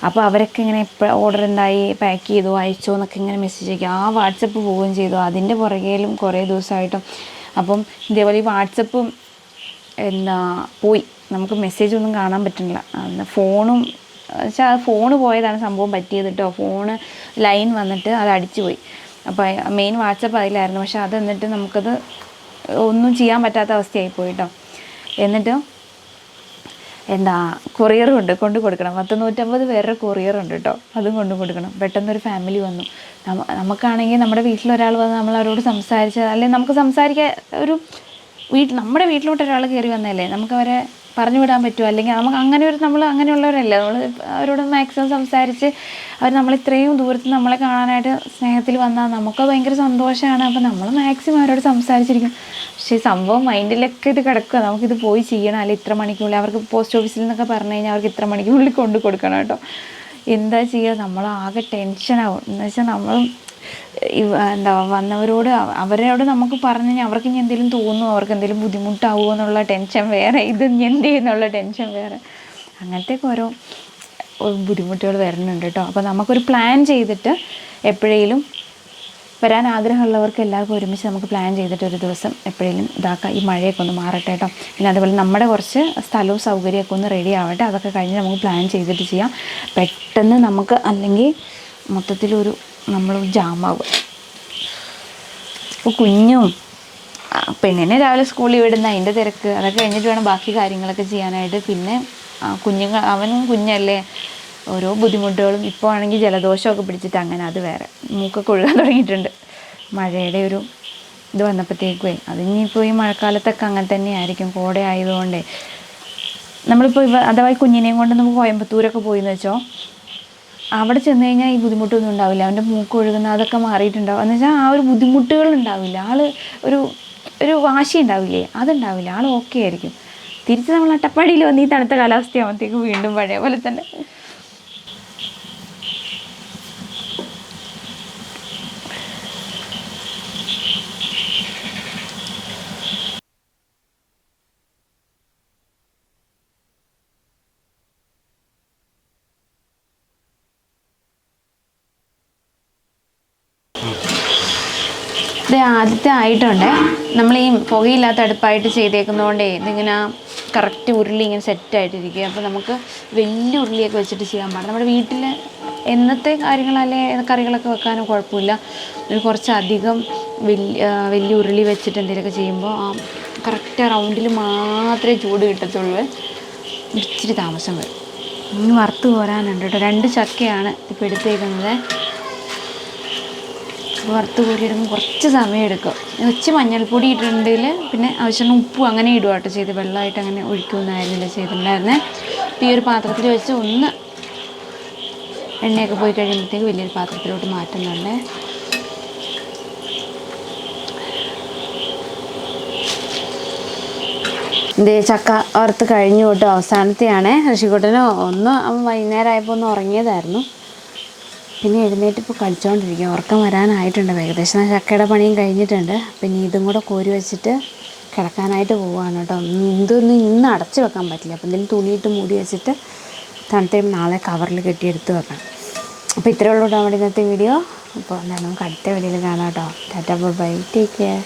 അപ്പോൾ അവരൊക്കെ ഇങ്ങനെ എപ്പോഴും ഓർഡർ എന്തായി, പാക്ക് ചെയ്തോ, അയച്ചോ എന്നൊക്കെ ഇങ്ങനെ മെസ്സേജ് അയക്കും. ആ വാട്സപ്പ് പോവുകയും ചെയ്തു, അതിൻ്റെ പുറകേലും കുറേ ദിവസമായിട്ടും. അപ്പം ഇതേപോലെ ഈ വാട്സപ്പും പോയി, നമുക്ക് മെസ്സേജ് ഒന്നും കാണാൻ പറ്റുന്നില്ല. ഫോണും വെച്ചാൽ ഫോണ് പോയതാണ് സംഭവം പറ്റിയത് കേട്ടോ. ഫോണ് ലൈൻ വന്നിട്ട് അത് അടിച്ചു പോയി. അപ്പോൾ മെയിൻ വാട്സപ്പ് അതിലായിരുന്നു, പക്ഷെ അത് എന്നിട്ട് നമുക്കത് ഒന്നും ചെയ്യാൻ പറ്റാത്ത അവസ്ഥയായിപ്പോയി കേട്ടോ. എന്നിട്ട് കൊറിയറുണ്ട്, കൊണ്ട് കൊടുക്കണം. 150 പേരുടെ കൊറിയറുണ്ട് കേട്ടോ, അതും കൊണ്ട് കൊടുക്കണം. പെട്ടെന്നൊരു ഫാമിലി വന്നു. നമുക്കാണെങ്കിൽ നമ്മുടെ വീട്ടിലൊരാൾ വന്ന് നമ്മളവരോട് സംസാരിച്ച്, അല്ലെങ്കിൽ നമുക്ക് സംസാരിക്കാൻ നമ്മുടെ വീട്ടിലോട്ട് ഒരാൾ കയറി വന്നതല്ലേ, നമുക്ക് അവരെ പറഞ്ഞു വിടാൻ പറ്റുമോ? അല്ലെങ്കിൽ നമുക്ക് നമ്മൾ അങ്ങനെയുള്ളവരല്ല, നമ്മൾ അവരോട് മാക്സിമം സംസാരിച്ച് അവർ നമ്മളിത്രയും ദൂരത്ത് നമ്മളെ കാണാനായിട്ട് സ്നേഹത്തിൽ വന്നാൽ നമുക്ക് ഭയങ്കര സന്തോഷമാണ്. അപ്പോൾ നമ്മൾ മാക്സിമം അവരോട് സംസാരിച്ചിരിക്കും. പക്ഷേ സംഭവം മൈൻഡിലൊക്കെ ഇത് കിടക്കുക, നമുക്കിത് പോയി ചെയ്യണം, അല്ലെങ്കിൽ ഇത്ര മണിക്കുള്ളിൽ, അവർക്ക് പോസ്റ്റ് ഓഫീസിൽ നിന്നൊക്കെ പറഞ്ഞു കഴിഞ്ഞാൽ അവർക്ക് ഇത്ര മണിക്കുള്ളിൽ കൊണ്ട് കൊടുക്കണം കേട്ടോ. എന്താ ചെയ്യുക, നമ്മളാകെ ടെൻഷനാവും. എന്ന് വെച്ചാൽ നമ്മളും വന്നവരോട് അവരോട് നമുക്ക് പറഞ്ഞു കഴിഞ്ഞാൽ അവർക്ക് ഇനി എന്തെങ്കിലും തോന്നുമോ, അവർക്ക് എന്തെങ്കിലും ബുദ്ധിമുട്ടാവുമോ എന്നുള്ള ടെൻഷൻ വേറെ, ഇത് ഇനി എന്ത് ചെയ്യുന്നുള്ള ടെൻഷൻ വേറെ, അങ്ങനത്തെയൊക്കെ ഓരോ ബുദ്ധിമുട്ടുകൾ വരുന്നുണ്ട് കേട്ടോ. അപ്പോൾ നമുക്കൊരു പ്ലാൻ ചെയ്തിട്ട് എപ്പോഴേലും വരാൻ ആഗ്രഹമുള്ളവർക്ക് എല്ലാവർക്കും ഒരുമിച്ച് നമുക്ക് പ്ലാൻ ചെയ്തിട്ട് ഒരു ദിവസം എപ്പോഴേലും ഇതാക്കാം. ഈ മഴയൊക്കെ ഒന്ന് മാറട്ടെ കേട്ടോ. പിന്നെ അതുപോലെ നമ്മുടെ കുറച്ച് സ്ഥലവും സൗകര്യമൊക്കെ ഒന്ന് റെഡി ആവട്ടെ. അതൊക്കെ കഴിഞ്ഞ് നമുക്ക് പ്ലാൻ ചെയ്തിട്ട് ചെയ്യാം. പെട്ടെന്ന് നമുക്ക് അല്ലെങ്കിൽ മൊത്തത്തിലൊരു നമ്മൾ ജാമാവുക. ഇപ്പോൾ കുഞ്ഞും പെണ്ണിനെ രാവിലെ സ്കൂളിൽ വിടുന്ന അതിൻ്റെ തിരക്ക്, അതൊക്കെ കഴിഞ്ഞിട്ട് വേണം ബാക്കി കാര്യങ്ങളൊക്കെ ചെയ്യാനായിട്ട്. പിന്നെ അവനും കുഞ്ഞല്ലേ, ഓരോ ബുദ്ധിമുട്ടുകളും. ഇപ്പോൾ ആണെങ്കിൽ ജലദോഷമൊക്കെ പിടിച്ചിട്ട് അങ്ങനെ അത് വേറെ, മൂക്കൊക്കെ ഒഴുകാൻ തുടങ്ങിയിട്ടുണ്ട് മഴയുടെ ഒരു ഇത് വന്നപ്പോഴത്തേക്കുവേ. അതിനിപ്പോൾ ഈ മഴക്കാലത്തൊക്കെ അങ്ങനെ തന്നെ ആയിരിക്കും, കോട ആയതുകൊണ്ടേ. നമ്മളിപ്പോൾ അഥവാ കുഞ്ഞിനെയും കൊണ്ട് നമുക്ക് കോയമ്പത്തൂരൊക്കെ പോയിന്ന് വെച്ചോ, അവിടെ ചെന്ന് കഴിഞ്ഞാൽ ഈ ബുദ്ധിമുട്ടൊന്നും ഉണ്ടാവില്ല. അവൻ്റെ മൂക്ക് ഒഴുകുന്ന അതൊക്കെ മാറിയിട്ടുണ്ടാവും. എന്ന് വെച്ചാൽ ആ ഒരു ബുദ്ധിമുട്ടുകൾ ഉണ്ടാവില്ല, ആൾ ഒരു വാശി ഉണ്ടാവില്ലേ, അതുണ്ടാവില്ല, ആൾ ഓക്കെ ആയിരിക്കും. തിരിച്ച് നമ്മൾ അട്ടപ്പാടിയിൽ വന്ന് ഈ തണുത്ത കാലാവസ്ഥയാകുമ്പോഴത്തേക്ക് വീണ്ടും പഴയ പോലെ തന്നെ. ഇത് ആദ്യത്തെ ആയിട്ടുണ്ട്. നമ്മൾ ഈ പുകയില്ലാത്ത അടുപ്പായിട്ട് ചെയ്തേക്കുന്നതുകൊണ്ടേ ഇതിങ്ങനെ കറക്റ്റ് ഉരുളി ഇങ്ങനെ സെറ്റായിട്ടിരിക്കുക. അപ്പോൾ നമുക്ക് വലിയ ഉരുളിയൊക്കെ വെച്ചിട്ട് ചെയ്യാൻ പാടില്ല. നമ്മുടെ വീട്ടിൽ എന്നത്തെ കാര്യങ്ങളല്ലേ കറികളൊക്കെ വെക്കാനും കുഴപ്പമില്ല. ഒരു കുറച്ചധികം വലിയ ഉരുളി വെച്ചിട്ട് എന്തെങ്കിലുമൊക്കെ ചെയ്യുമ്പോൾ ആ കറക്റ്റ് റൗണ്ടിൽ മാത്രമേ ചൂട് കിട്ടത്തുള്ളൂ. ഇച്ചിരി താമസം വരും. ഇനി വറുത്ത് കോരാനുണ്ട് കേട്ടോ. 2 ചക്കയാണ് ഇപ്പോൾ എടുത്തേക്കുന്നത്. വറുത്ത് കോരിയിടുമ്പോൾ കുറച്ച് സമയം എടുക്കും. കുറച്ച് മഞ്ഞൾപ്പൊടി ഇട്ടിട്ടുണ്ടെങ്കിൽ പിന്നെ ആവശ്യത്തിന് ഉപ്പും അങ്ങനെ ഇടുക കേട്ടോ ചെയ്ത്, വെള്ളമായിട്ട് അങ്ങനെ ഒഴിക്കുമെന്നായിരുന്നില്ല ചെയ്തിട്ടുണ്ടായിരുന്നേ. അപ്പോൾ ഈ ഒരു പാത്രത്തിൽ വെച്ച് ഒന്ന് എണ്ണയൊക്കെ പോയി കഴിയുമ്പോഴത്തേക്ക് വലിയൊരു പാത്രത്തിലോട്ട് മാറ്റുന്നുണ്ട്. ഇതേ ചക്ക വറുത്ത് കഴിഞ്ഞു കേട്ടോ. അവസാനത്തെയാണേ. ഋഷിക്കുട്ടന് അവൻ വൈകുന്നേരം ആയപ്പോൾ ഒന്ന് ഉറങ്ങിയതായിരുന്നു. പിന്നെ എഴുന്നേറ്റ് ഇപ്പോൾ കളിച്ചുകൊണ്ടിരിക്കുക. ഉറക്കം വരാനായിട്ടുണ്ട്. ഏകദേശം ചക്കയുടെ പണിയും കഴിഞ്ഞിട്ടുണ്ട്. പിന്നെ ഇതും കൂടെ കോരി വെച്ചിട്ട് കിടക്കാനായിട്ട് പോവുകയാണ് കേട്ടോ. ഇന്ന് അടച്ച് വെക്കാൻ പറ്റില്ല. അപ്പോൾ എന്തെങ്കിലും തുണിയിട്ട് മൂടി വെച്ചിട്ട് തണുത്ത് നാളെ കവറിൽ കെട്ടിയെടുത്ത് വെക്കണം. അപ്പോൾ ഇത്രയേ ഉള്ളൂ കേട്ടോ നമ്മുടെ ഇന്നത്തെ വീഡിയോ. അപ്പോൾ എന്തായാലും നമുക്ക് അടുത്ത വീഡിയോയിൽ കാണാം കേട്ടോ. Tata bye, take care.